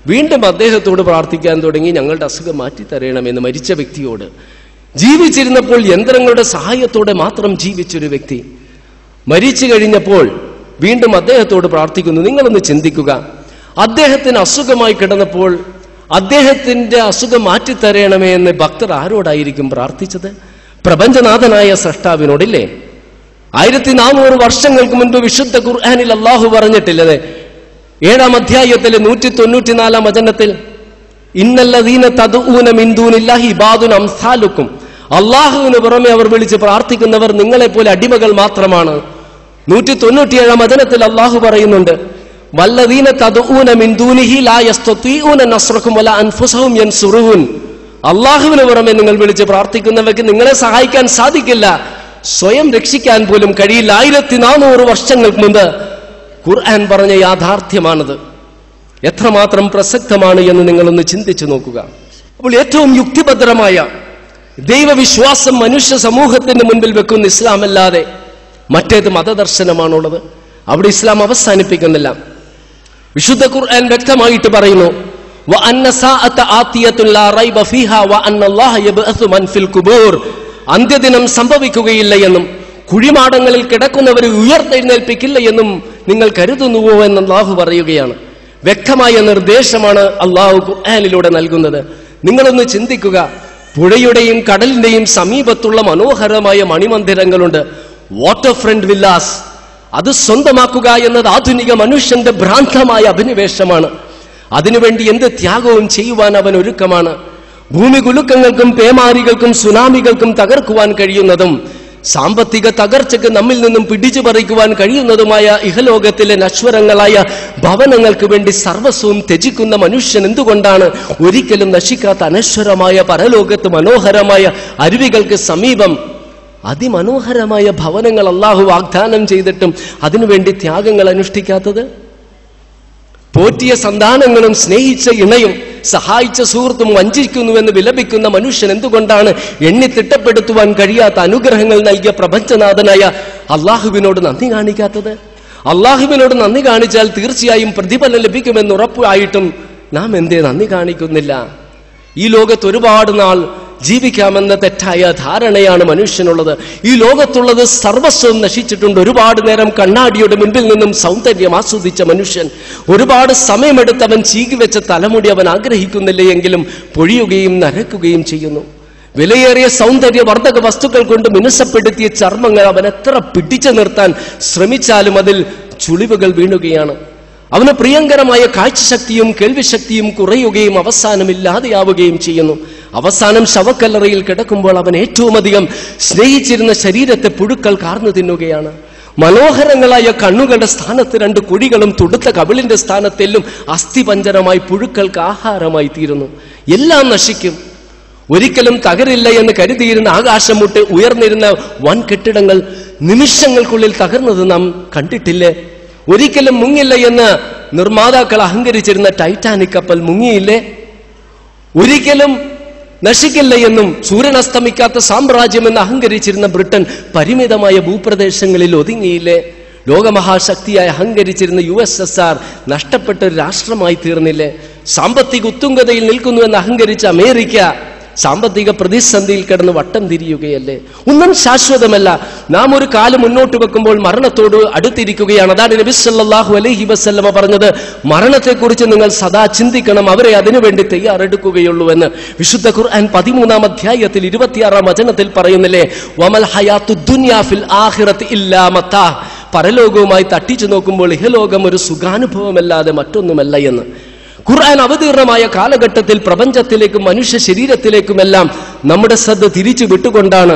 വീണ്ടും അദ്ദേഹത്തോട് പ്രാർത്ഥിക്കാൻ തുടങ്ങി, ഞങ്ങളുടെ അസുഖം മാറ്റിത്തരയണമെന്ന് മരിച്ച വ്യക്തിയോട്. ജീവിച്ചിരുന്നപ്പോൾ യന്ത്രങ്ങളുടെ സഹായത്തോടെ മാത്രം ജീവിച്ചൊരു വ്യക്തി മരിച്ചു കഴിഞ്ഞപ്പോൾ വീണ്ടും അദ്ദേഹത്തോട് പ്രാർത്ഥിക്കുന്നു. നിങ്ങളൊന്ന് ചിന്തിക്കുക, അദ്ദേഹത്തിന് അസുഖമായി കിടന്നപ്പോൾ അദ്ദേഹത്തിന്റെ അസുഖം മാറ്റിത്തരയണമേ എന്ന് ഭക്തർ ആരോടായിരിക്കും പ്രാർത്ഥിച്ചത്? പ്രപഞ്ചനാഥനായ സൃഷ്ടാവിനോടില്ലേ? 1400 വർഷങ്ങൾക്ക് മുൻപ് വിശുദ്ധ ഖുർആനിൽ അള്ളാഹു പറഞ്ഞിട്ടില്ലത്? 7-ാം അധ്യായത്തിലെ 194-ാം വചനത്തിൽ, ഇന്നല്ലദീന തദ്ഊന മിൻ ദൂനില്ലാഹി ഇബാദുൻ അംസാലുക്കും, അള്ളാഹുവിന് പുറമെ അവർ വിളിച്ച് പ്രാർത്ഥിക്കുന്നവർ നിങ്ങളെപ്പോലെ അടിമകൾ മാത്രമാണ്. 197-ാം വചനത്തിൽ അള്ളാഹു പറയുന്നുണ്ട്, വല്ലദീന തദ്ഊന മിൻ ദൂനിഹി ലാ യസ്തതീഊന നസ്റകും വലാ അൻഫുസഹും യൻസുറൂൻ, അള്ളാഹുവിന് പുറമെ നിങ്ങൾ വിളിച്ച് പ്രാർത്ഥിക്കുന്നവർക്ക് നിങ്ങളെ സഹായിക്കാൻ സാധിക്കില്ല, സ്വയം രക്ഷിക്കാൻ പോലും കഴിയില്ല. 1400 വർഷങ്ങൾക്ക് മുമ്പ് ഖുർആൻ പറഞ്ഞ യാഥാർത്ഥ്യമാണത്. എത്രമാത്രം പ്രസക്തമാണ് എന്ന് നിങ്ങളൊന്ന് ചിന്തിച്ചു നോക്കുക. അപ്പോൾ ഏറ്റവും യുക്തിഭദ്രമായ ദൈവവിശ്വാസം മനുഷ്യ സമൂഹത്തിന് മുൻപിൽ വെക്കുന്ന ഇസ്ലാം അല്ലാതെ മറ്റേത് മതദർശനമാണുള്ളത്? അവിടെ ഇസ്ലാം അവസാനിപ്പിക്കുന്നില്ല. വിശുദ്ധ ഖുർആൻ വ്യക്തമായിട്ട് പറയുന്നു, അന്ത്യദിനം സംഭവിക്കുകയില്ല എന്നും കുഴിമാടങ്ങളിൽ കിടക്കുന്നവരെ ഉയർത്തെഴുന്നേൽപ്പിക്കില്ല എന്നും നിങ്ങൾ കരുതുന്നുവോ എന്ന് അല്ലാഹു പറയുകയാണ്. വ്യക്തമായ നിർദ്ദേശമാണ് അല്ലാഹു ഖുർആനിലൂടെ നൽകുന്നത്. നിങ്ങളൊന്ന് ചിന്തിക്കുക, പുഴയുടെയും കടലിന്റെയും സമീപത്തുള്ള മനോഹരമായ മണിമന്ദിരങ്ങളുണ്ട്, വാട്ടർ ഫ്രണ്ട് വില്ലാസ്. അത് സ്വന്തമാക്കുക എന്നത് ആധുനിക മനുഷ്യന്റെ ഭ്രാന്തമായ അഭിനിവേശമാണ്. അതിനുവേണ്ടി എന്ത് ത്യാഗവും ചെയ്യുവാൻ അവൻ ഒരുക്കമാണ്. ഭൂമി കുലുക്കങ്ങൾക്കും പേമാരികൾക്കും സുനാമികൾക്കും തകർക്കുവാൻ കഴിയുന്നതും സാമ്പത്തിക തകർച്ചയ്ക്ക് നമ്മിൽ നിന്നും പിടിച്ചു പറിക്കുവാൻ കഴിയുന്നതുമായ ഇഹലോകത്തിലെ നശ്വരങ്ങളായ ഭവനങ്ങൾക്ക് വേണ്ടി സർവസ്വവും ത്യജിക്കുന്ന മനുഷ്യൻ എന്തുകൊണ്ടാണ് ഒരിക്കലും നശിക്കാത്ത അനശ്വരമായ പരലോകത്ത് മനോഹരമായ അരുവികൾക്ക് സമീപം അതിമനോഹരമായ ഭവനങ്ങൾ അല്ലാഹു വാഗ്ദാനം ചെയ്തിട്ടും അതിനുവേണ്ടി ത്യാഗങ്ങൾ അനുഷ്ഠിക്കാത്തത്? പോറ്റിയ സന്താനങ്ങളും സ്നേഹിച്ച ഇണയും സഹായിച്ച സുഹൃത്തും വഞ്ചിക്കുന്നുവെന്ന് വിലപിക്കുന്ന മനുഷ്യൻ എന്തുകൊണ്ടാണ് എണ്ണിത്തിട്ടപ്പെടുത്തുവാൻ കഴിയാത്ത അനുഗ്രഹങ്ങൾ നൽകിയ പ്രപഞ്ചനാഥനായ അള്ളാഹുവിനോട് നന്ദി കാണിക്കാത്തത്? അള്ളാഹുവിനോട് നന്ദി കാണിച്ചാൽ തീർച്ചയായും പ്രതിഫലം ലഭിക്കുമെന്ന് ഉറപ്പായിട്ടും നാം എന്തേ നന്ദി കാണിക്കുന്നില്ല? ഈ ലോകത്ത് ഒരുപാട് നാൾ ജീവിക്കാമെന്ന തെറ്റായ ധാരണയാണ് മനുഷ്യനുള്ളത്. ഈ ലോകത്തുള്ളത് സർവസ്വം നശിച്ചിട്ടുണ്ട്. ഒരുപാട് നേരം കണ്ണാടിയുടെ മുൻപിൽ നിന്നും സൗന്ദര്യം ആസ്വദിച്ച മനുഷ്യൻ, ഒരുപാട് സമയമെടുത്ത് അവൻ ചീകിവെച്ച തലമുടി അവൻ ആഗ്രഹിക്കുന്നില്ല എങ്കിലും പൊഴിയുകയും നരക്കുകയും ചെയ്യുന്നു. വിലയേറിയ സൗന്ദര്യവർദ്ധക വസ്തുക്കൾ കൊണ്ട് മിനുസപ്പെടുത്തിയ ചർമ്മങ്ങൾ അവൻ എത്ര പിടിച്ചു നിർത്താൻ ശ്രമിച്ചാലും അതിൽ ചുളിവുകൾ വീണുകയാണ്. അവന് പ്രിയങ്കരമായ കാഴ്ചശക്തിയും കേൾവിശക്തിയും കുറയുകയും അവസാനമില്ലാതെയാവുകയും ചെയ്യുന്നു. അവസാനം ശവക്കല്ലറയിൽ കിടക്കുമ്പോൾ അവൻ ഏറ്റവും അധികം സ്നേഹിച്ചിരുന്ന ശരീരത്തെ പുഴുക്കൾ കാർന്നു തിന്നുകയാണ്. മനോഹരങ്ങളായ കണ്ണുകളുടെ സ്ഥാനത്ത് 2 കുഴികളും തുടുത്ത കവിളിന്റെ സ്ഥാനത്തെല്ലും അസ്ഥിപഞ്ചരമായി പുഴുക്കൾക്ക് ആഹാരമായി തീരുന്നു. എല്ലാം നശിക്കും. ഒരിക്കലും തകരില്ല എന്ന് കരുതിയിരുന്ന ആകാശം മുട്ട് ഉയർന്നിരുന്ന വൻ കെട്ടിടങ്ങൾ നിമിഷങ്ങൾക്കുള്ളിൽ തകർന്നത് നാം കണ്ടിട്ടില്ലേ? ഒരിക്കലും മുങ്ങില്ല എന്ന് നിർമ്മാതാക്കൾ അഹങ്കരിച്ചിരുന്ന ടൈറ്റാനിക് കപ്പൽ മുങ്ങിയില്ലേ? ഒരിക്കലും നശിക്കില്ല എന്നും സൂര്യൻ അസ്തമിക്കാത്ത സാമ്രാജ്യം എന്ന് അഹങ്കരിച്ചിരുന്ന ബ്രിട്ടൻ പരിമിതമായ ഭൂപ്രദേശങ്ങളിൽ ഒതുങ്ങിയില്ലേ? ലോകമഹാശക്തിയായി അഹങ്കരിച്ചിരുന്ന USSR നഷ്ടപ്പെട്ട ഒരു രാഷ്ട്രമായി തീർന്നില്ലേ? സാമ്പത്തിക ഉത്തുംഗതയിൽ നിൽക്കുന്നുവെന്ന് അഹങ്കരിച്ച അമേരിക്ക സാമ്പത്തിക പ്രതിസന്ധിയിൽ കിടന്ന് വട്ടം തിരിയുകയല്ലേ? ഒന്നും ശാശ്വതമല്ല. നാം ഒരു കാലം മുന്നോട്ട് വെക്കുമ്പോൾ മരണത്തോട് അടുത്തിരിക്കുകയാണ്. അതാണ് നബി സല്ലല്ലാഹു അലൈഹി വസല്ലമ പറഞ്ഞത്, മരണത്തെക്കുറിച്ച് നിങ്ങൾ സദാ ചിന്തിക്കണം, അവരെ അതിനുവേണ്ടി തയ്യാറെടുക്കുകയുള്ളൂ എന്ന്. വിശുദ്ധ ഖുർആൻ 13-ാം അധ്യായത്തിൽ 26-ാം വചനത്തിൽ പറയുന്നില്ലേ, വമൽ ഹയാത്തു ദുനിയാ ഫിൽ ആഖിറതി ഇല്ലാ മത്താ. പരലോകവുമായി തട്ടിച്ചു നോക്കുമ്പോൾ ഇഹലോകം ഒരു സുഖാനുഭവമല്ലാതെ മറ്റൊന്നുമല്ല എന്ന്. ഖുർആൻ അവതീർണമായ കാലഘട്ടത്തിൽ പ്രപഞ്ചത്തിലേക്കും മനുഷ്യ ശരീരത്തിലേക്കുമെല്ലാം നമ്മുടെ ശ്രദ്ധ തിരിച്ചു വിട്ടുകൊണ്ടാണ്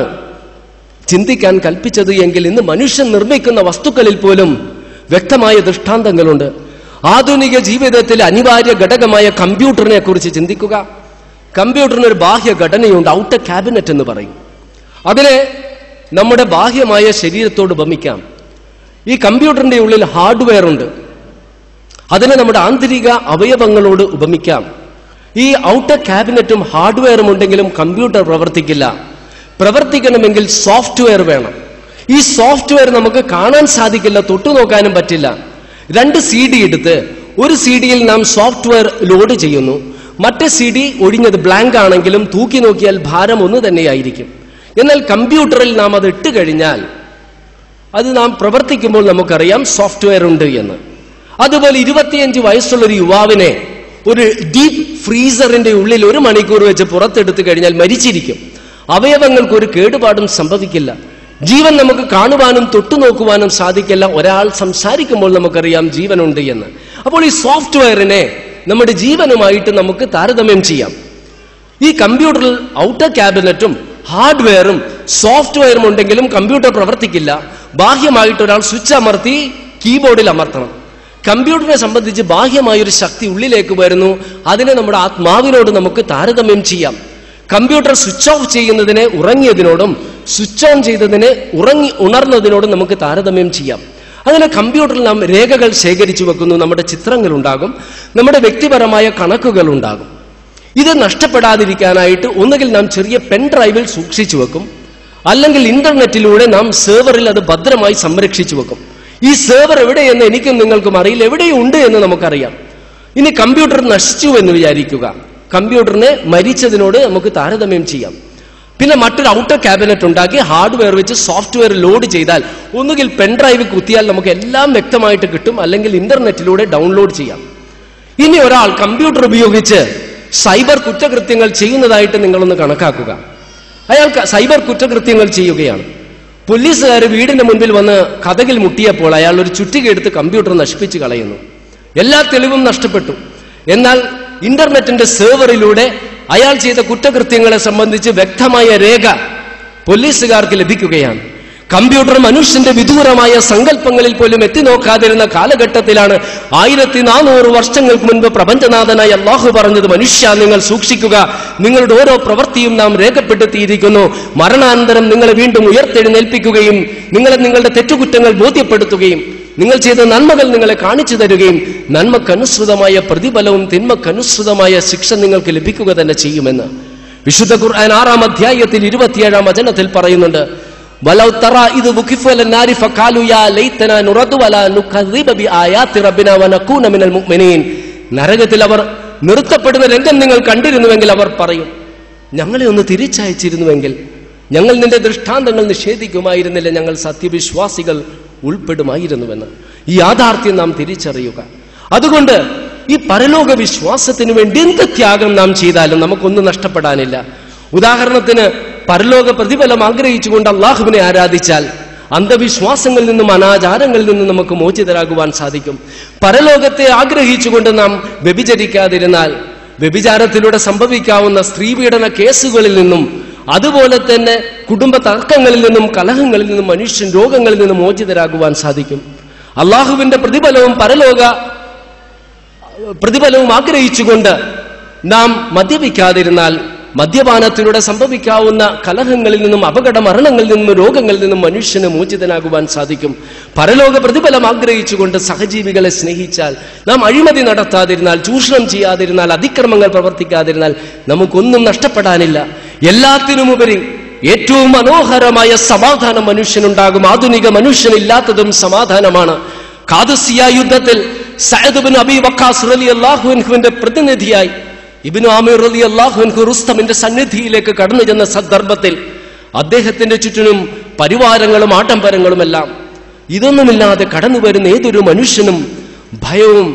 ചിന്തിക്കാൻ കൽപ്പിച്ചത് എങ്കിൽ ഇന്ന് മനുഷ്യൻ നിർമ്മിക്കുന്ന വസ്തുക്കളിൽ പോലും വ്യക്തമായ ദൃഷ്ടാന്തങ്ങളുണ്ട്. ആധുനിക ജീവിതത്തിൽ അനിവാര്യ ഘടകമായ കമ്പ്യൂട്ടറിനെ കുറിച്ച് ചിന്തിക്കുക. കമ്പ്യൂട്ടറിന് ഒരു ബാഹ്യ ഘടനയുണ്ട്, ഔട്ടർ ക്യാബിനറ്റ് എന്ന് പറയും. അതിനെ നമ്മുടെ ബാഹ്യമായ ശരീരത്തോട് ഉപമിക്കാം. ഈ കമ്പ്യൂട്ടറിന്റെ ഉള്ളിൽ ഹാർഡ്വെയർ ഉണ്ട്, അതിനെ നമ്മുടെ ആന്തരിക അവയവങ്ങളോട് ഉപമിക്കാം. ഈ ഔട്ടർ ക്യാബിനറ്റും ഹാർഡ്വെയറും ഉണ്ടെങ്കിലും കമ്പ്യൂട്ടർ പ്രവർത്തിക്കില്ല. പ്രവർത്തിക്കണമെങ്കിൽ സോഫ്റ്റ്വെയർ വേണം. ഈ സോഫ്റ്റ്വെയർ നമുക്ക് കാണാൻ സാധിക്കില്ല, തൊട്ടു നോക്കാനും പറ്റില്ല. 2 CD എടുത്ത് ഒരു CD-യിൽ നാം സോഫ്റ്റ്വെയർ ലോഡ് ചെയ്യുന്നു, മറ്റേ CD ഒഴിഞ്ഞത് ബ്ലാങ്ക് ആണെങ്കിലും തൂക്കി നോക്കിയാൽ ഭാരം ഒന്ന് തന്നെയായിരിക്കും. എന്നാൽ കമ്പ്യൂട്ടറിൽ നാം അത് ഇട്ട് കഴിഞ്ഞാൽ അത് നാം പ്രവർത്തിക്കുമ്പോൾ നമുക്കറിയാം സോഫ്റ്റ്വെയർ ഉണ്ട് എന്ന്. അതുപോലെ 25 വയസ്സുള്ളൊരു യുവാവിനെ ഒരു ഡീപ് ഫ്രീസറിന്റെ ഉള്ളിൽ 1 മണിക്കൂർ വെച്ച് പുറത്തെടുത്തു കഴിഞ്ഞാൽ മരിച്ചിരിക്കും. അവയവങ്ങൾക്ക് ഒരു കേടുപാടും സംഭവിക്കില്ല. ജീവൻ നമുക്ക് കാണുവാനും തൊട്ടുനോക്കുവാനും സാധിക്കില്ല. ഒരാൾ സംസാരിക്കുമ്പോൾ നമുക്കറിയാം ജീവനുണ്ട് എന്ന്. അപ്പോൾ ഈ സോഫ്റ്റ്വെയറിനെ നമ്മുടെ ജീവനുമായിട്ട് നമുക്ക് താരതമ്യം ചെയ്യാം. ഈ കമ്പ്യൂട്ടറിൽ ഔട്ടർ ക്യാബിനറ്റും ഹാർഡ്വെയറും സോഫ്റ്റ്വെയറും ഉണ്ടെങ്കിലും കമ്പ്യൂട്ടർ പ്രവർത്തിക്കില്ല. ബാഹ്യമായിട്ട് ഒരാൾ സ്വിച്ച് അമർത്തി കീബോർഡിൽ അമർത്തണം. കമ്പ്യൂട്ടറിനെ സംബന്ധിച്ച് ബാഹ്യമായൊരു ശക്തി ഉള്ളിലേക്ക് വരുന്നു. അതിനെ നമ്മുടെ ആത്മാവിനോട് നമുക്ക് താരതമ്യം ചെയ്യാം. കമ്പ്യൂട്ടർ സ്വിച്ച് ഓഫ് ചെയ്യുന്നതിനെ ഉറങ്ങിയതിനോടും സ്വിച്ച് ഓൺ ചെയ്തതിനെ ഉണർന്നതിനോടും നമുക്ക് താരതമ്യം ചെയ്യാം. അങ്ങനെ കമ്പ്യൂട്ടറിൽ നാം രേഖകൾ ശേഖരിച്ചു വെക്കുന്നു. നമ്മുടെ ചിത്രങ്ങൾ ഉണ്ടാകും, നമ്മുടെ വ്യക്തിപരമായ കണക്കുകൾ ഉണ്ടാകും. ഇത് നഷ്ടപ്പെടാതിരിക്കാനായിട്ട് ഒന്നുകിൽ നാം ചെറിയ പെൻ ഡ്രൈവിൽ സൂക്ഷിച്ചു വെക്കും, അല്ലെങ്കിൽ ഇന്റർനെറ്റിലൂടെ നാം സെർവറിൽ അത് ഭദ്രമായി സംരക്ഷിച്ചു വെക്കും. ഈ സെർവർ എവിടെയെന്ന് എനിക്കും നിങ്ങൾക്കും അറിയില്ല, എവിടെയുണ്ട് എന്ന് നമുക്കറിയാം. ഇനി കമ്പ്യൂട്ടർ നശിച്ചു എന്ന് വിചാരിക്കുക, കമ്പ്യൂട്ടറിനെ മരിച്ചതിനോട് നമുക്ക് താരതമ്യം ചെയ്യാം. പിന്നെ മറ്റൊരു ഔട്ടർ ക്യാബിനറ്റ് ഉണ്ടാക്കി ഹാർഡ്വെയർ വെച്ച് സോഫ്റ്റ്വെയർ ലോഡ് ചെയ്താൽ ഒന്നുകിൽ പെൻ ഡ്രൈവ് കുത്തിയാൽ നമുക്ക് എല്ലാം വ്യക്തമായിട്ട് കിട്ടും, അല്ലെങ്കിൽ ഇന്റർനെറ്റിലൂടെ ഡൗൺലോഡ് ചെയ്യാം. ഇനി ഒരാൾ കമ്പ്യൂട്ടർ ഉപയോഗിച്ച് സൈബർ കുറ്റകൃത്യങ്ങൾ ചെയ്യുന്നതായിട്ട് നിങ്ങളൊന്ന് കണക്കാക്കുക. അയാൾ സൈബർ കുറ്റകൃത്യങ്ങൾ ചെയ്യുകയാണ്. പോലീസുകാർ വീടിന്റെ മുൻപിൽ വന്ന് കതകിൽ മുട്ടിയപ്പോൾ അയാൾ ഒരു ചുറ്റിക എടുത്ത് കമ്പ്യൂട്ടർ നശിപ്പിച്ച് കളയുന്നു. എല്ലാ തെളിവും നഷ്ടപ്പെട്ടു. എന്നാൽ ഇന്റർനെറ്റിന്റെ സെർവറിലൂടെ അയാൾ ചെയ്ത കുറ്റകൃത്യങ്ങളെ സംബന്ധിച്ച് വ്യക്തമായ രേഖ പോലീസുകാർക്ക് ലഭിക്കുകയാണ്. കമ്പ്യൂട്ടർ മനുഷ്യന്റെ വിദൂരമായ സങ്കല്പങ്ങളിൽ പോലും എത്തി നോക്കാതിരുന്ന കാലഘട്ടത്തിലാണ് 1400 വർഷങ്ങൾക്ക് മുൻപ് പ്രപഞ്ചനാഥനായ അല്ലാഹു പറഞ്ഞത്, മനുഷ്യ നിങ്ങൾ സൂക്ഷിക്കുക, നിങ്ങളുടെ ഓരോ പ്രവൃത്തിയും നാം രേഖപ്പെടുത്തിയിരിക്കുന്നു. മരണാനന്തരം നിങ്ങളെ വീണ്ടും ഉയർത്തെഴുന്നേൽപ്പിക്കുകയും നിങ്ങളുടെ തെറ്റുകുറ്റങ്ങൾ ബോധ്യപ്പെടുത്തുകയും നിങ്ങൾ ചെയ്ത നന്മകൾ നിങ്ങളെ കാണിച്ചു തരുകയും നന്മക്കനുസൃതമായ പ്രതിഫലവും തിന്മക്കനുസൃതമായ ശിക്ഷ നിങ്ങൾക്ക് ലഭിക്കുക തന്നെ ചെയ്യുമെന്ന് വിശുദ്ധ ഖുർആൻ 6-ാം അധ്യായത്തിൽ 27-ാം വചനത്തിൽ പറയുന്നുണ്ട്. വലൗ തറ ഇദ് വുഖിഫു അലന്നാരി ഫഖാലു യാ ലൈതനാ നുറദു വലാ നുകദ്ദിബ ബിആയാതി റബ്ബിനാ വനകൂന മിനൽ മുഅ്മിനീൻ. നരകത്തിൽ അവർ നിർത്തപ്പെടുന്ന രംഗം നിങ്ങൾ കണ്ടിരുന്നുവെങ്കിൽ അവർ പറയും, ഞങ്ങളെ ഒന്ന് തിരിച്ചയച്ചിരുന്നുവെങ്കിൽ ഞങ്ങൾ നിന്റെ ദൃഷ്ടാന്തങ്ങൾ നിഷേധിക്കുമായിരുന്നില്ല, ഞങ്ങൾ സത്യവിശ്വാസികൾ ഉൾപ്പെടുമായിരുന്നുവെന്ന്. ഈ യാഥാർത്ഥ്യം നാം തിരിച്ചറിയുക. അതുകൊണ്ട് ഈ പരലോക വിശ്വാസത്തിന് വേണ്ടി എന്ത് ത്യാഗം നാം ചെയ്താലും നമുക്കൊന്നും നഷ്ടപ്പെടാനില്ല. ഉദാഹരണത്തിന് പരലോക പ്രതിഫലം ആഗ്രഹിച്ചുകൊണ്ട് അള്ളാഹുവിനെ ആരാധിച്ചാൽ അന്ധവിശ്വാസങ്ങളിൽ നിന്നും അനാചാരങ്ങളിൽ നിന്നും നമുക്ക് മോചിതരാകുവാൻ സാധിക്കും. പരലോകത്തെ ആഗ്രഹിച്ചുകൊണ്ട് നാം വ്യഭിചരിക്കാതിരുന്നാൽ വ്യഭിചാരത്തിലൂടെ സംഭവിക്കാവുന്ന സ്ത്രീപീഡന കേസുകളിൽ നിന്നും അതുപോലെ തന്നെ കുടുംബ തർക്കങ്ങളിൽ നിന്നും കലഹങ്ങളിൽ നിന്നും മനുഷ്യൻ രോഗങ്ങളിൽ നിന്നും മോചിതരാകുവാൻ സാധിക്കും. അള്ളാഹുവിന്റെ പ്രതിഫലവും പരലോക പ്രതിഫലവും ആഗ്രഹിച്ചുകൊണ്ട് നാം മദ്യപിക്കാതിരുന്നാൽ മദ്യപാനത്തിലൂടെ സംഭവിക്കാവുന്ന കലഹങ്ങളിൽ നിന്നും അപകട മരണങ്ങളിൽ നിന്നും രോഗങ്ങളിൽ നിന്നും മനുഷ്യന് മോചിതനാകുവാൻ സാധിക്കും. പരലോക പ്രതിഫലം ആഗ്രഹിച്ചുകൊണ്ട് സഹജീവികളെ സ്നേഹിച്ചാൽ, നാം അഴിമതി നടത്താതിരുന്നാൽ, ചൂഷണം ചെയ്യാതിരുന്നാൽ, അതിക്രമങ്ങൾ പ്രവർത്തിക്കാതിരുന്നാൽ നമുക്കൊന്നും നഷ്ടപ്പെടാനില്ല. എല്ലാത്തിനുമുപരി ഏറ്റവും മനോഹരമായ സമാധാനം മനുഷ്യനുണ്ടാകും. ആധുനിക മനുഷ്യനില്ലാത്തതും സമാധാനമാണ്. ഖാദിസിയ യുദ്ധത്തിൽ സഅദ് ഇബ്നു അബീ വഖാസ് റളിയല്ലാഹു അൻഹുവിന്റെ പ്രതിനിധിയായി ഇബ്നു ആമിർ റളിയല്ലാഹു അൻഹു റുസ്തമിന്റെ സന്നിധിയിലേക്ക് കടന്നു ചെന്ന സന്ദർഭത്തിൽ അദ്ദേഹത്തിന്റെ ചുറ്റിനും പരിവാരങ്ങളും ആഡംബരങ്ങളുമെല്ലാം. ഇതൊന്നുമില്ലാതെ കടന്നു വരുന്ന ഏതൊരു മനുഷ്യനും ഭയവും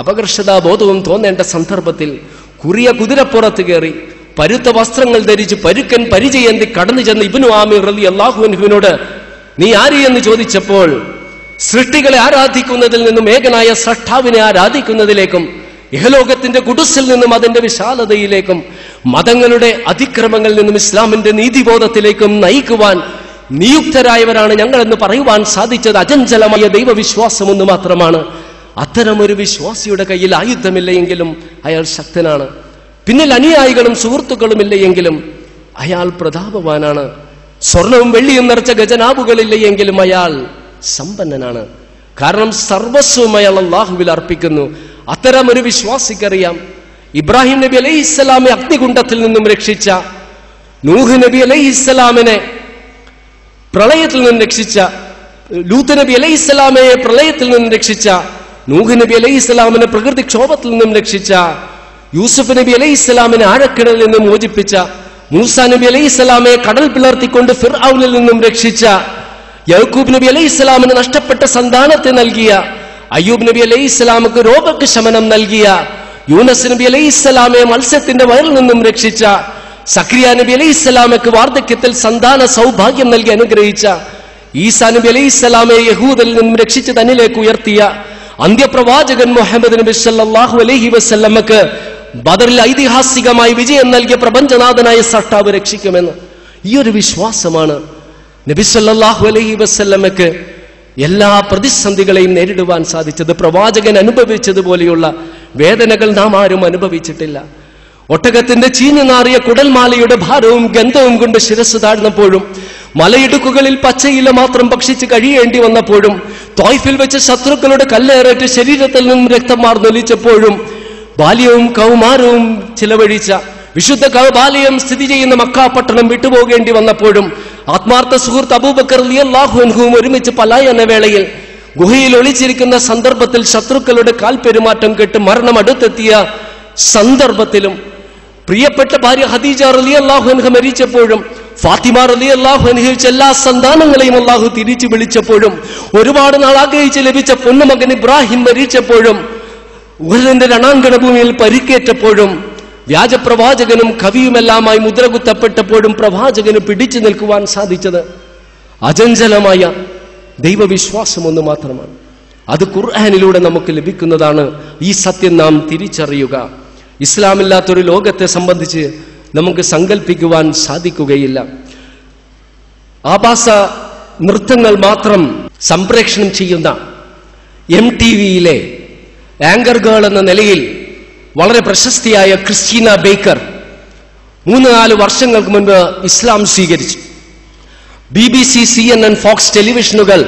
അപകർഷതാബോധവും തോന്നേണ്ട സന്ദർഭത്തിൽ കുറിയ കുതിരപ്പുറത്ത് കയറി പരുത്ത വസ്ത്രങ്ങൾ ധരിച്ച് പരുക്കൻ പരിചയന്തി കടന്നു ചെന്ന് ഇബ്നു ആമിർ റളിയല്ലാഹു അൻഹുവിനോട് നീ ആര് എന്ന് ചോദിച്ചപ്പോൾ സൃഷ്ടികളെ ആരാധിക്കുന്നതിൽ നിന്നും ഏകനായ സ്രഷ്ടാവിനെ ആരാധിക്കുന്നതിലേക്കും ഇഹലോകത്തിന്റെ കുടുസിൽ നിന്നും അതിന്റെ വിശാലതയിലേക്കും മതങ്ങളുടെ അതിക്രമങ്ങളിൽ നിന്നും ഇസ്ലാമിന്റെ നീതിബോധത്തിലേക്കും നയിക്കുവാൻ നിയുക്തരായവരാണ് ഞങ്ങളെന്ന് പറയുവാൻ സാധിച്ചത് അചഞ്ചലമായ ദൈവവിശ്വാസം ഒന്ന് മാത്രമാണ്. അത്തരമൊരു വിശ്വാസിയുടെ കയ്യിൽ ആയുധമില്ല എങ്കിലും അയാൾ ശക്തനാണ്. പിന്നിൽ അനുയായികളും സുഹൃത്തുക്കളുമില്ല എങ്കിലും അയാൾ പ്രതാപവാനാണ്. സ്വർണവും വെള്ളിയും നിറച്ച ഖജനാവുകളില്ല എങ്കിലും അയാൾ സമ്പന്നനാണ്. കാരണം സർവസ്വം അയാൾ അല്ലാഹുവിൽ അർപ്പിക്കുന്നു. അത്തരം ഒരു വിശ്വാസിക്കറിയാം, ഇബ്രാഹിം നബി അലൈഹിസ്സലാമെ അഗ്നികുണ്ഡത്തിൽ നിന്നും രക്ഷിച്ച, നൂഹ് നബി അലൈഹിസ്സലാമിനെ പ്രളയത്തിൽ നിന്നും രക്ഷിച്ച, ലൂത്ത് നബി അലൈഹിസ്സലാമയെ പ്രളയത്തിൽ നിന്നും രക്ഷിച്ച, നൂഹ് നബി അലൈഹിസ്സലാമിനെ പ്രകൃതിക്ഷോഭത്തിൽ നിന്നും രക്ഷിച്ച, യൂസുഫ് നബി അലൈഹിസ്സലാമിനെ ആഴക്കിടലിൽ നിന്നും മോചിപ്പിച്ച, മൂസ നബി അലൈഹിസ്സലാമെ കടൽ പിളർത്തിക്കൊണ്ട് ഫിർഔനിൽ നിന്നും രക്ഷിച്ച, യാക്കൂബ് നബി അലൈഹിസ്സലാമിന് നഷ്ടപ്പെട്ട സന്താനത്തെ നൽകിയ, അയ്യൂബ് നബി അലൈഹിസ്സലാമക്ക് രോഗക്ക് ശമനം നൽകിയ, യൂനസ് നബി അലൈഹിസ്സലാമെ മത്സ്യത്തിന്റെ വയറിൽ നിന്നും രക്ഷിച്ച, സക്രിയ നബി അലൈഹിസ്സലാമക്ക് വാർദ്ധക്യത്തിൽ സന്താന സൗഭാഗ്യം നൽകി അനുഗ്രഹിച്ച, ഈസാ നബി അലൈഹിസ്സലാമെ യഹൂദിൽ നിന്നും രക്ഷിച്ച് തന്നിലേക്ക് ഉയർത്തിയ, അന്ത്യപ്രവാചകൻ മുഹമ്മദ് നബി സല്ലല്ലാഹു അലൈഹി വസല്ലമക്ക് ബദറിൽ ഐതിഹാസികമായി വിജയം നൽകിയ പ്രപഞ്ചനാഥനായ സൃഷ്ടാവ് രക്ഷിക്കുമെന്ന് ഈ ഒരു വിശ്വാസമാണ് നബി സല്ലല്ലാഹു അലൈഹി വസല്ലമക്ക് എല്ലാ പ്രതിസന്ധികളെയും നേരിടുവാൻ സാധിച്ചത്. പ്രവാചകൻ അനുഭവിച്ചതുപോലെയുള്ള വേദനകൾ നാം ആരും അനുഭവിച്ചിട്ടില്ല. ഒട്ടകത്തിന്റെ ചീഞ്ഞു നാറിയ കുടൽമാലയുടെ ഭാരവും ഗന്ധവും കൊണ്ട് ശിരസ് താഴ്ന്നപ്പോഴും, മലയിടുക്കുകളിൽ പച്ചയില മാത്രം ഭക്ഷിച്ച് കഴിയേണ്ടി വന്നപ്പോഴും, ത്വായിഫിൽ വെച്ച് ശത്രുക്കളുടെ കല്ലേറേറ്റ് ശരീരത്തിൽ നിന്നും രക്തം മാർന്നൊലിച്ചപ്പോഴും, ബാല്യവും കൗമാരവും ചിലവഴിച്ച വിശുദ്ധ കഅബാലയം സ്ഥിതി ചെയ്യുന്ന മക്ക പട്ടണം വിട്ടുപോകേണ്ടി വന്നപ്പോഴും ആത്മാർത്ഥ സുഹൃത്ത് അബൂബക്കർ റളിയല്ലാഹു അൻഹുവും ഒരുമിച്ച് പലായന വേളയിൽ ഗുഹയിൽ ഒളിച്ചിരിക്കുന്ന സന്ദർഭത്തിൽ ശത്രുക്കളുടെ കാൽപെരുമാറ്റം കേട്ട് മരണം അടുത്തെത്തിയ സന്ദർഭത്തിലും പ്രിയപ്പെട്ട ഭാര്യ ഖദീജ റളിയല്ലാഹു അൻഹ മരിച്ചപ്പോഴും ഫാത്തിമ റളിയല്ലാഹു അൻഹയുടെ എല്ലാ സന്താനങ്ങളെയും അല്ലാഹു തിരിച്ചു വിളിച്ചപ്പോഴും ഒരുപാട് നാൾ ആഗ്രഹിച്ച് ലഭിച്ച പൊന്നുമകൻ ഇബ്രാഹിം മരിച്ചപ്പോഴും ഉഹദിന്റെ രണാങ്കണഭൂമിയിൽ പരിക്കേറ്റപ്പോഴും വ്യാജപ്രവാചകനും കവിയുമെല്ലാമായി മുദ്രകുത്തപ്പെട്ടപ്പോഴും പ്രവാചകന് പിടിച്ചു നിൽക്കുവാൻ സാധിച്ചത് അചഞ്ചലമായ ദൈവവിശ്വാസം ഒന്ന് മാത്രമാണ്. അത് ഖുർആനിലൂടെ നമുക്ക് ലഭിക്കുന്നതാണ്. ഈ സത്യം നാം തിരിച്ചറിയുക. ഇസ്ലാമില്ലാത്തൊരു ലോകത്തെ സംബന്ധിച്ച് നമുക്ക് സങ്കല്പിക്കുവാൻ സാധിക്കുകയില്ല. ആഭാസ നൃത്തങ്ങൾ മാത്രം സംപ്രേഷണം ചെയ്യുന്ന MTVയിലെ ആങ്കർ ഗേൾ എന്ന നിലയിൽ വളരെ പ്രശസ്തിയായ ക്രിസ്റ്റീന ബേക്കർ 3-4 വർഷങ്ങൾക്ക് മുൻപ് ഇസ്ലാം സ്വീകരിച്ചു. BBC, CNN, ഫോക്സ് ടെലിവിഷനുകൾ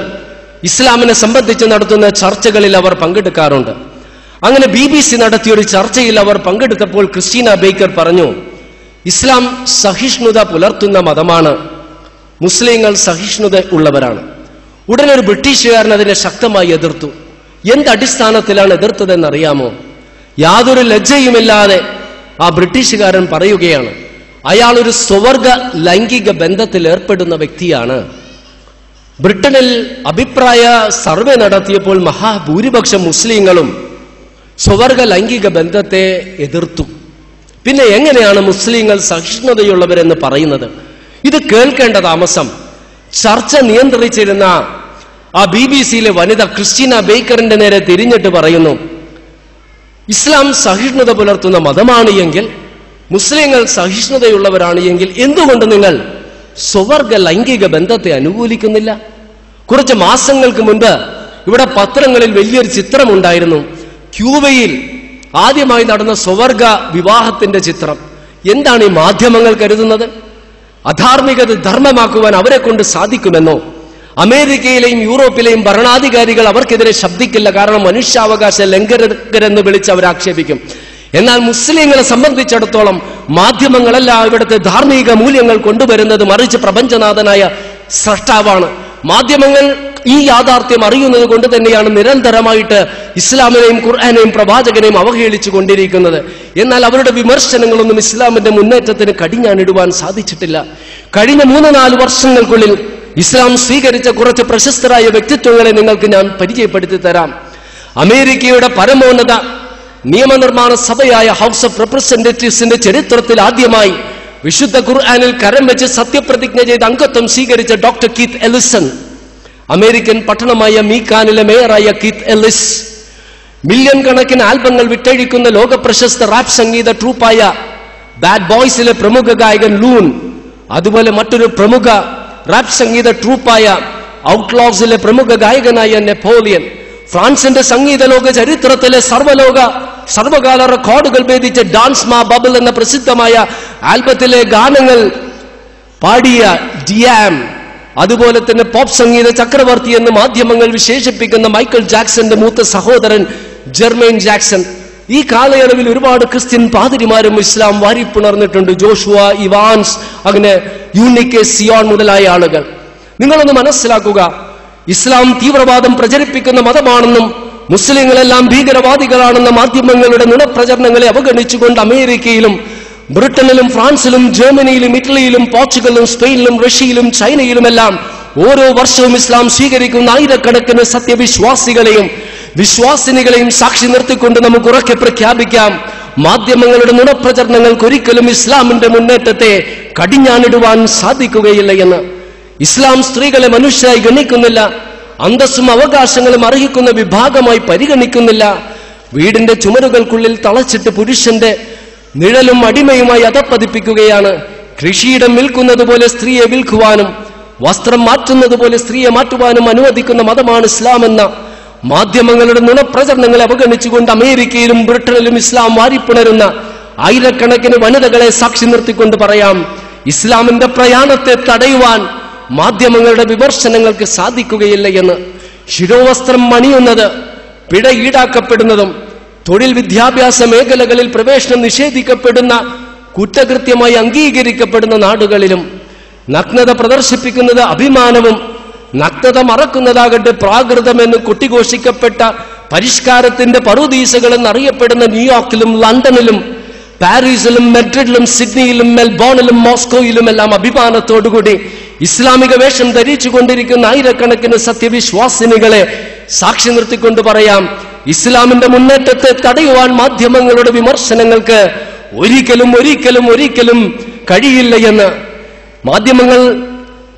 ഇസ്ലാമിനെ സംബന്ധിച്ച് നടത്തുന്ന ചർച്ചകളിൽ അവർ പങ്കെടുക്കാറുണ്ട്. അങ്ങനെ BBC നടത്തിയൊരു ചർച്ചയിൽ അവർ പങ്കെടുത്തപ്പോൾ ക്രിസ്റ്റീന ബേക്കർ പറഞ്ഞു, ഇസ്ലാം സഹിഷ്ണുത പുലർത്തുന്ന മതമാണ്, മുസ്ലിങ്ങൾ സഹിഷ്ണുത ഉള്ളവരാണ്. ഉടനെ ഒരു ബ്രിട്ടീഷുകാരൻ അതിനെ ശക്തമായി എതിർത്തു. എന്തടിസ്ഥാനത്തിലാണ് എതിർത്തതെന്നറിയാമോ? യാതൊരു ലജ്ജയുമില്ലാതെ ആ ബ്രിട്ടീഷുകാരൻ പറയുകയാണ്, അയാൾ ഒരു സ്വവർഗ ലൈംഗിക ബന്ധത്തിൽ ഏർപ്പെടുന്ന വ്യക്തിയാണ്. ബ്രിട്ടനിൽ അഭിപ്രായ സർവേ നടത്തിയപ്പോൾ മഹാഭൂരിപക്ഷം മുസ്ലിങ്ങളും സ്വവർഗ ലൈംഗിക ബന്ധത്തെ എതിർത്തു. പിന്നെ എങ്ങനെയാണ് മുസ്ലിങ്ങൾ സഹിഷ്ണുതയുള്ളവരെന്ന് പറയുന്നത്? ഇത് കേൾക്കേണ്ട താമസം ചർച്ച നിയന്ത്രിച്ചിരുന്ന ആ BBCയിലെ വനിത ക്രിസ്റ്റീന ബേക്കറിന്റെ നേരെ തിരിഞ്ഞിട്ട് പറയുന്നു, ഇസ്ലാം സഹിഷ്ണുത പുലർത്തുന്ന മതമാണ് എങ്കിൽ, മുസ്ലിങ്ങൾ സഹിഷ്ണുതയുള്ളവരാണ് എങ്കിൽ എന്തുകൊണ്ട് നിങ്ങൾ സ്വവർഗ ലൈംഗിക ബന്ധത്തെ അനുകൂലിക്കുന്നില്ല? കുറച്ച് മാസങ്ങൾക്ക് മുൻപ് ഇവിടെ പത്രങ്ങളിൽ വലിയൊരു ചിത്രമുണ്ടായിരുന്നു. ക്യൂബയിൽ ആദ്യമായി നടന്ന സ്വവർഗ വിവാഹത്തിന്റെ ചിത്രം. എന്താണ് ഈ മാധ്യമങ്ങൾ കരുതുന്നത്? അധാർമികത ധർമ്മമാക്കുവാൻ അവരെ കൊണ്ട് സാധിക്കുമെന്നോ? അമേരിക്കയിലെയും യൂറോപ്പിലെയും ഭരണാധികാരികൾ അവർക്കെതിരെ ശബ്ദിക്കില്ല, കാരണം മനുഷ്യാവകാശ ലംഘകരെന്ന് വിളിച്ച് അവർ ആക്ഷേപിക്കും. എന്നാൽ മുസ്ലിങ്ങളെ സംബന്ധിച്ചിടത്തോളം മാധ്യമങ്ങളല്ല ഇവിടുത്തെ ധാർമ്മിക മൂല്യങ്ങൾ കൊണ്ടുവരുന്നത്, മറിച്ച് പ്രപഞ്ചനാഥനായ സ്രഷ്ടാവാണ്. മാധ്യമങ്ങൾ ഈ യാഥാർത്ഥ്യം അറിയുന്നത് കൊണ്ട് തന്നെയാണ് നിരന്തരമായിട്ട് ഇസ്ലാമിനെയും ഖുർആനെയും പ്രവാചകനെയും അവഹേളിച്ചു കൊണ്ടിരിക്കുന്നത്. എന്നാൽ അവരുടെ വിമർശനങ്ങളൊന്നും ഇസ്ലാമിന്റെ മുന്നേറ്റത്തിന് കടിഞ്ഞാണിടുവാൻ സാധിച്ചിട്ടില്ല. കഴിഞ്ഞ 3-4 വർഷങ്ങൾക്കുള്ളിൽ ഇസ്ലാം സ്വീകരിച്ച കുറച്ച് പ്രശസ്തരായ വ്യക്തിത്വങ്ങളെ നിങ്ങൾക്ക് ഞാൻ പരിചയപ്പെടുത്തി തരാം. അമേരിക്കയുടെ പരമോന്നത നിയമനിർമ്മാണ സഭയായ ഹൗസ് ഓഫ് റെപ്രസെന്റേറ്റീവ്സിന്റെ ചരിത്രത്തിൽ ആദ്യമായി വിശുദ്ധ ഖുർആനിൽ കരം വെച്ച് സത്യപ്രതിജ്ഞ ചെയ്ത് അംഗത്വം സ്വീകരിച്ച ഡോക്ടർ കീത്ത് എല്ലിസൺ, അമേരിക്കൻ പട്ടണമായ മീക്കാനിലെ മേയറായ കീത്ത് എല്ലിസ്, മില്യൺ കണക്കിന് ആൽബങ്ങൾ വിറ്റഴിക്കുന്ന ലോക പ്രശസ്ത റാപ്പ് സംഗീത ട്രൂപ്പായ ബാഡ് ബോയ്സിലെ പ്രമുഖ ഗായകൻ ലൂൺ, അതുപോലെ മറ്റൊരു പ്രമുഖ റാപ്പ് സംഗീത ട്രൂപ്പായ ഔട്ട്ലോസിലെ പ്രമുഖ ഗായകനായ നെപ്പോളിയൻ, ഫ്രാൻസിന്റെ സംഗീത ലോക ചരിത്രത്തിലെ സർവകാല റെക്കോർഡുകൾ ഭേദിച്ച ഡാൻസ് മാ ബബിൾ എന്ന പ്രസിദ്ധമായ ആൽബത്തിലെ ഗാനങ്ങൾ പാടിയ ഡിയാം, അതുപോലെ തന്നെ പോപ്പ് സംഗീത ചക്രവർത്തി എന്ന് മാധ്യമങ്ങൾ വിശേഷിപ്പിക്കുന്ന മൈക്കിൾ ജാക്സന്റെ മൂത്ത സഹോദരൻ ജെർമെയിൻ ജാക്സൺ. ഈ കാലയളവിൽ ഒരുപാട് ക്രിസ്ത്യൻ പാതിരിമാരും ഇസ്ലാം വാരിപ്പുണർന്നിട്ടുണ്ട്. ജോഷുവ, ഇവാൻസ്, അങ്ങനെ യൂണിക്കെ സിയോൺ മുതലായ ആളുകൾ. നിങ്ങളൊന്ന് മനസ്സിലാക്കുക, ഇസ്ലാം തീവ്രവാദം പ്രചരിപ്പിക്കുന്ന മതമാണെന്നും മുസ്ലിങ്ങളെല്ലാം ഭീകരവാദികളാണെന്ന മാധ്യമങ്ങളുടെ നുണപ്രചരണങ്ങളെ അവഗണിച്ചുകൊണ്ട് അമേരിക്കയിലും ബ്രിട്ടനിലും ഫ്രാൻസിലും ജർമ്മനിയിലും ഇറ്റലിയിലും പോർച്ചുഗലിലും സ്പെയിനിലും റഷ്യയിലും ചൈനയിലുമെല്ലാം ഓരോ വർഷവും ഇസ്ലാം സ്വീകരിക്കുന്ന ആയിരക്കണക്കിന് സത്യവിശ്വാസികളെയും വിശ്വാസിനികളെയും സാക്ഷി നിർത്തിക്കൊണ്ട് നമുക്ക് ഉറക്കെ പ്രഖ്യാപിക്കാം, മാധ്യമങ്ങളുടെ നുണപ്രചരണങ്ങൾക്ക് ഒരിക്കലും ഇസ്ലാമിന്റെ മുന്നേറ്റത്തെ കടിഞ്ഞാണിടുവാൻ സാധിക്കുകയില്ല എന്ന്. ഇസ്ലാം സ്ത്രീകളെ മനുഷ്യരായി ഗണിക്കുന്നില്ല, അന്തസ്സും അവകാശങ്ങളും അർഹിക്കുന്ന വിഭാഗമായി പരിഗണിക്കുന്നില്ല. വീടിന്റെ ചുമരുകൾക്കുള്ളിൽ തളച്ചിട്ട് പുരുഷന്റെ നിഴലും അടിമയുമായി അധപ്പതിപ്പിക്കുകയാണ്. കൃഷിയിടം വിൽക്കുന്നത് പോലെ സ്ത്രീയെ വിൽക്കുവാനും വസ്ത്രം മാറ്റുന്നത് പോലെ സ്ത്രീയെ മാറ്റുവാനും അനുവദിക്കുന്ന മതമാണ് ഇസ്ലാം എന്ന മാധ്യമങ്ങളുടെ നുണപ്രചരണങ്ങളെ അവഗണിച്ചുകൊണ്ട് അമേരിക്കയിലും ബ്രിട്ടനിലും ഇസ്ലാം വാരിപ്പുണരുന്ന ആയിരക്കണക്കിന് വനിതകളെ സാക്ഷി നിർത്തിക്കൊണ്ട് പറയാം, ഇസ്ലാമിന്റെ പ്രയാണത്തെ തടയുവാൻ മാധ്യമങ്ങളുടെ വിമർശനങ്ങൾക്ക് സാധിക്കുകയില്ല എന്ന്. ശിരോവസ്ത്രം അണിയുന്നത് പിഴ ഈടാക്കപ്പെടുന്നതും തൊഴിൽ വിദ്യാഭ്യാസ മേഖലകളിൽ പ്രവേശനം നിഷേധിക്കപ്പെടുന്ന, കുറ്റകൃത്യമായി അംഗീകരിക്കപ്പെടുന്ന നാടുകളിലും നഗ്നത പ്രദർശിപ്പിക്കുന്നത് അഭിമാനവും നഗ്നത മറക്കുന്നതാകട്ടെ പ്രാകൃതമെന്ന് കൊട്ടിഘോഷിക്കപ്പെട്ട പരിഷ്കാരത്തിന്റെ പറുദീസകളെന്ന് അറിയപ്പെടുന്ന ന്യൂയോർക്കിലും ലണ്ടനിലും പാരീസിലും മെഡ്രിഡിലും സിഡ്നിയിലും മെൽബോണിലും മോസ്കോയിലും എല്ലാം അഭിമാനത്തോടുകൂടി ഇസ്ലാമിക വേഷം ധരിച്ചു കൊണ്ടിരിക്കുന്ന ആയിരക്കണക്കിന് സത്യവിശ്വാസിനികളെ സാക്ഷി നിർത്തിക്കൊണ്ട് പറയാം, ഇസ്ലാമിന്റെ മുന്നേറ്റത്തെ തടയുവാൻ മാധ്യമങ്ങളുടെ വിമർശനങ്ങൾക്ക് ഒരിക്കലും ഒരിക്കലും ഒരിക്കലും കഴിയില്ല എന്ന്. മാധ്യമങ്ങൾ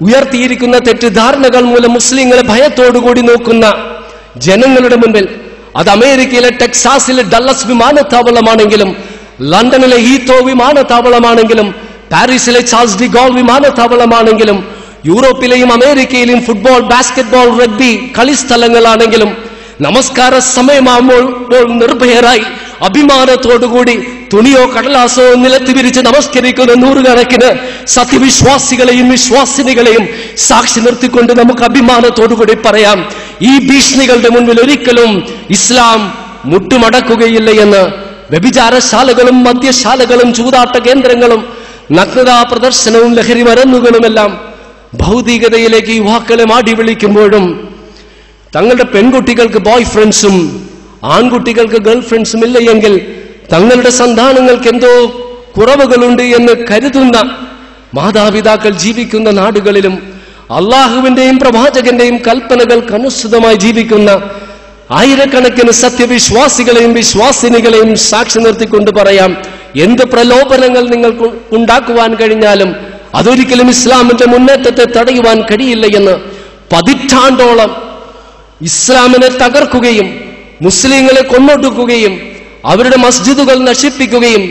ഉയർത്തിയിരിക്കുന്ന തെറ്റിദ്ധാരണകൾ മൂലം മുസ്ലിങ്ങളെ ഭയത്തോടുകൂടി നോക്കുന്ന ജനങ്ങളുടെ മുൻപിൽ, അത് അമേരിക്കയിലെ ടെക്സാസിലെ ഡല്ലസ് വിമാനത്താവളമാണെങ്കിലും, ലണ്ടനിലെ ഹീത്രോ വിമാനത്താവളമാണെങ്കിലും, പാരീസിലെ ചാൾസ് ഡി ഗോൾ വിമാനത്താവളമാണെങ്കിലും, യൂറോപ്പിലെയും അമേരിക്കയിലെയും ഫുട്ബോൾ, ബാസ്കറ്റ്ബോൾ, റഗ്ബി കളിസ്ഥലങ്ങളാണെങ്കിലും, നമസ്കാര സമയമാകുമ്പോൾ നിർഭയരായി അഭിമാനത്തോടുകൂടി തുണിയോ കടലാസോ നിലത്ത് വിരിച്ച് നമസ്കരിക്കുന്ന നൂറുകണക്കിന് സത്യവിശ്വാസികളെയും വിശ്വാസിനികളെയും സാക്ഷി നിർത്തിക്കൊണ്ട് നമുക്ക് അഭിമാനത്തോടുകൂടി പറയാം, ഈ ഭീഷണികളുടെ മുൻപിൽ ഒരിക്കലും ഇസ്ലാം മുട്ടുമടക്കുകയില്ല എന്ന്. വ്യഭിചാരശാലകളും മദ്യശാലകളും ചൂതാട്ട കേന്ദ്രങ്ങളും നഗ്നതാ പ്രദർശനവും ലഹരി മരുന്നുകളുമെല്ലാം ഭൗതികതയിലേക്ക് യുവാക്കളെ മാടി വിളിക്കുമ്പോഴും തങ്ങളുടെ പെൺകുട്ടികൾക്ക് ബോയ് ഫ്രണ്ട്സും ആൺകുട്ടികൾക്ക് ഗേൾ ഫ്രണ്ട്സും ഇല്ല എങ്കിൽ തങ്ങളുടെ സന്താനങ്ങൾക്ക് എന്തോ കുറവുകളുണ്ട് എന്ന് കരുതുന്ന മാതാപിതാക്കൾ ജീവിക്കുന്ന നാടുകളിലും അള്ളാഹുവിന്റെയും പ്രവാചകന്റെയും കൽപ്പനകൾക്ക് അനുസൃതമായി ജീവിക്കുന്ന ആയിരക്കണക്കിന് സത്യവിശ്വാസികളെയും വിശ്വാസിനികളെയും സാക്ഷി നിർത്തിക്കൊണ്ട് പറയാം, എന്ത് പ്രലോഭനങ്ങൾ നിങ്ങൾക്ക് ഉണ്ടാക്കുവാൻ കഴിഞ്ഞാലും അതൊരിക്കലും ഇസ്ലാമിന്റെ മുന്നേറ്റത്തെ തടയുവാൻ കഴിയില്ല എന്ന്. പതിറ്റാണ്ടോളം ഇസ്ലാമിനെ തകർക്കുകയും മുസ്ലിങ്ങളെ കൊന്നൊടുക്കുകയും അവരുടെ മസ്ജിദുകൾ നശിപ്പിക്കുകയും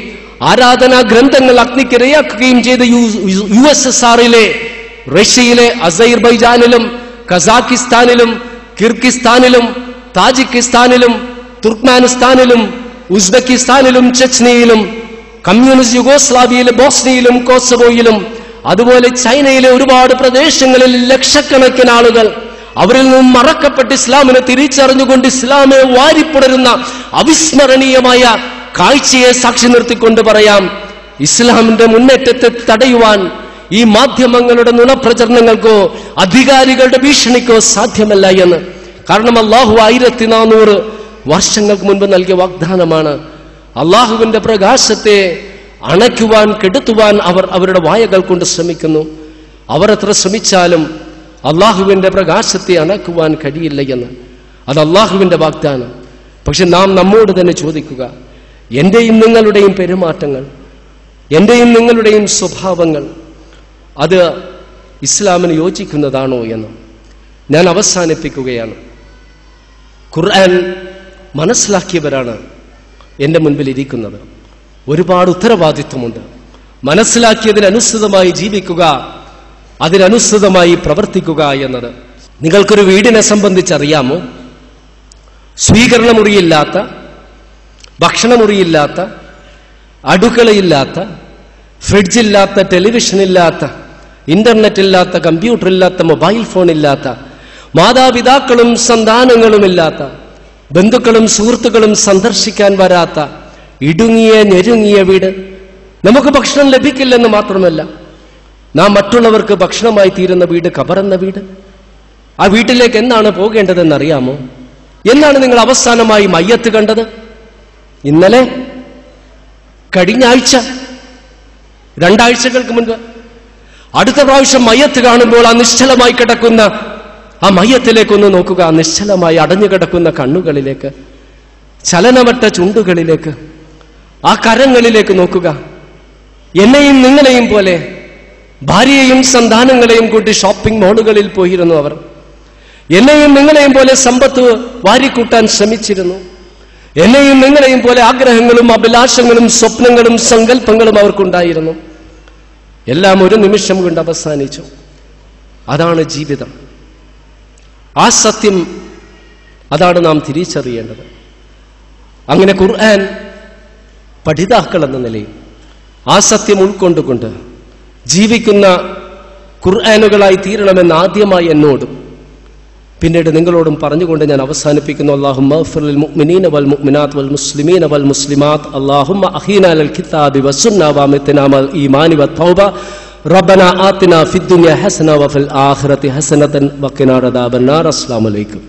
ആരാധനാ ഗ്രന്ഥങ്ങൾ അഗ്നിക്കിരയാക്കുകയും ചെയ്ത USSRലെ, റഷ്യയിലെ അസൈർബൈജാനിലും കസാക്കിസ്ഥാനിലും കിർഗിസ്ഥാനിലും താജിക്കിസ്ഥാനിലും തുർക്ക്മാനിസ്ഥാനിലും ഉസ്ബെക്കിസ്ഥാനിലും ചെച്നിയിലും കമ്മ്യൂണിസ്റ്റ് യുഗോസ്ലാവിയയിലെ ബോസ്നിയയിലും കോസവോയിലും അതുപോലെ ചൈനയിലെ ഒരുപാട് പ്രദേശങ്ങളിൽ ലക്ഷക്കണക്കിന് ആളുകൾ അവരിൽ നിന്നും മറക്കപ്പെട്ട് ഇസ്ലാമിനെ തിരിച്ചറിഞ്ഞുകൊണ്ട് ഇസ്ലാമിനെ വാരിപ്പുടരുന്ന അവിസ്മരണീയമായ കാഴ്ചയെ സാക്ഷി നിർത്തിക്കൊണ്ട് പറയാം, ഇസ്ലാമിന്റെ മുന്നേറ്റത്തെ തടയുവാൻ ഈ മാധ്യമങ്ങളുടെ നുണപ്രചരണങ്ങൾക്കോ അധികാരികളുടെ ഭീഷണിക്കോ സാധ്യമല്ല എന്ന്. കാരണം അള്ളാഹു 1400 വർഷങ്ങൾക്ക് മുൻപ് നൽകിയ വാഗ്ദാനമാണ്. അള്ളാഹുവിന്റെ പ്രകാശത്തെ അണയ്ക്കുവാൻ, കെടുത്തുവാൻ അവർ അവരുടെ വായകൾ കൊണ്ട് ശ്രമിക്കുന്നു. അവർ എത്ര ശ്രമിച്ചാലും അള്ളാഹുവിന്റെ പ്രകാശത്തെ അണക്കുവാൻ കഴിയില്ല എന്ന്. അത് അള്ളാഹുവിന്റെ വാഗ്ദാനം. പക്ഷെ നാം നമ്മോട് തന്നെ ചോദിക്കുക, എന്റെയും നിങ്ങളുടെയും പെരുമാറ്റങ്ങൾ, എന്റെയും നിങ്ങളുടെയും സ്വഭാവങ്ങൾ അത് ഇസ്ലാമിന് യോജിക്കുന്നതാണോ എന്ന്. ഞാൻ അവസാനിപ്പിക്കുകയാണ്. ഖുർആൻ മനസ്സിലാക്കിയവരാണ് എൻ്റെ മുൻപിൽ ഇരിക്കുന്നത്. ഒരുപാട് ഉത്തരവാദിത്വമുണ്ട്. മനസ്സിലാക്കിയതിനനുസൃതമായി ജീവിക്കുക, അതിനനുസൃതമായി പ്രവർത്തിക്കുക എന്നത്. നിങ്ങൾക്കൊരു വീടിനെ സംബന്ധിച്ചറിയാമോ? സ്വീകരണമുറിയില്ലാത്ത, ഭക്ഷണമുറിയില്ലാത്ത, അടുക്കളയില്ലാത്ത, ഫ്രിഡ്ജില്ലാത്ത, ടെലിവിഷനില്ലാത്ത, ഇന്റർനെറ്റ് ഇല്ലാത്ത, കമ്പ്യൂട്ടർ ഇല്ലാത്ത, മൊബൈൽ ഫോൺ ഇല്ലാത്ത, മാതാപിതാക്കളും സന്താനങ്ങളുമില്ലാത്ത, ബന്ധുക്കളും സുഹൃത്തുക്കളും സന്ദർശിക്കാൻ വരാത്ത ഇടുങ്ങിയ ഞെരുങ്ങിയ വീട്. നമുക്ക് ഭക്ഷണം ലഭിക്കില്ലെന്ന് മാത്രമല്ല, നാം മറ്റുള്ളവർക്ക് ഭക്ഷണമായി തീരുന്ന വീട്, കബറെന്ന വീട്. ആ വീട്ടിലേക്ക് എന്നാണ് പോകേണ്ടതെന്ന് അറിയാമോ? എന്നാണ് നിങ്ങൾ അവസാനമായി മയ്യത്ത് കണ്ടത്? ഇന്നലെ, കഴിഞ്ഞ ആഴ്ച, 2 ആഴ്ചകൾക്ക് മുൻപ്? അടുത്ത പ്രാവശ്യം മയ്യത്ത് കാണുമ്പോൾ ആ നിശ്ചലമായി കിടക്കുന്ന ആ മയ്യത്തിലേക്കൊന്ന് നോക്കുക. ആ നിശ്ചലമായി അടഞ്ഞു കിടക്കുന്ന കണ്ണുകളിലേക്ക്, ചലനമറ്റ ചുണ്ടുകളിലേക്ക്, ആ കരങ്ങളിലേക്ക് നോക്കുക. എന്നെയും നിങ്ങളെയും പോലെ ഭാര്യയെയും സന്താനങ്ങളെയും കൂട്ടി ഷോപ്പിംഗ് മോളുകളിൽ പോയിരുന്നു അവർ. എന്നെയും നിങ്ങളെയും പോലെ സമ്പത്ത് വാരിക്കൂട്ടാൻ ശ്രമിച്ചിരുന്നു. എന്നെയും നിങ്ങളെയും പോലെ ആഗ്രഹങ്ങളും അഭിലാഷങ്ങളും സ്വപ്നങ്ങളും സങ്കല്പങ്ങളും അവർക്കുണ്ടായിരുന്നു. എല്ലാം ഒരു നിമിഷം കൊണ്ട് അവസാനിച്ചു. അതാണ് ജീവിതം. ആ സത്യം, അതാണ് നാം തിരിച്ചറിയേണ്ടത്. അങ്ങനെ ഖുർആൻ പഠിതാക്കൾ എന്ന നിലയിൽ ആ സത്യം ഉൾക്കൊണ്ടുകൊണ്ട് ജീവിക്കുന്ന ഖുർആനുകളായി തീരണമെന്ന് ആദ്യമായി എന്നോടും പിന്നീട് നിങ്ങളോടും പറഞ്ഞുകൊണ്ട് ഞാൻ അവസാനിപ്പിക്കുന്നു. അല്ലാഹുമ്മ ഗ്ഫിർ ലിൽ മുഅ്മിനീന വൽ മുഅ്മിനാത്ത് വൽ മുസ്ലിമീന വൽ മുസ്ലിമാത്ത് അല്ലാഹുമ്മ അഹീനാ അലൽ കിതാബി വസ്സുന്ന വഅമിത്നാ അൽ ഈമാനി വത്തൗബ റബ്ബനാ ആതിനാ ഫിദ് ദുനിയ ഹസന വഫിൽ ആഖിറതി ഹസനതൻ വഖിനാ അദാബന്നാർ. അസ്സലാമു അലൈക്കും.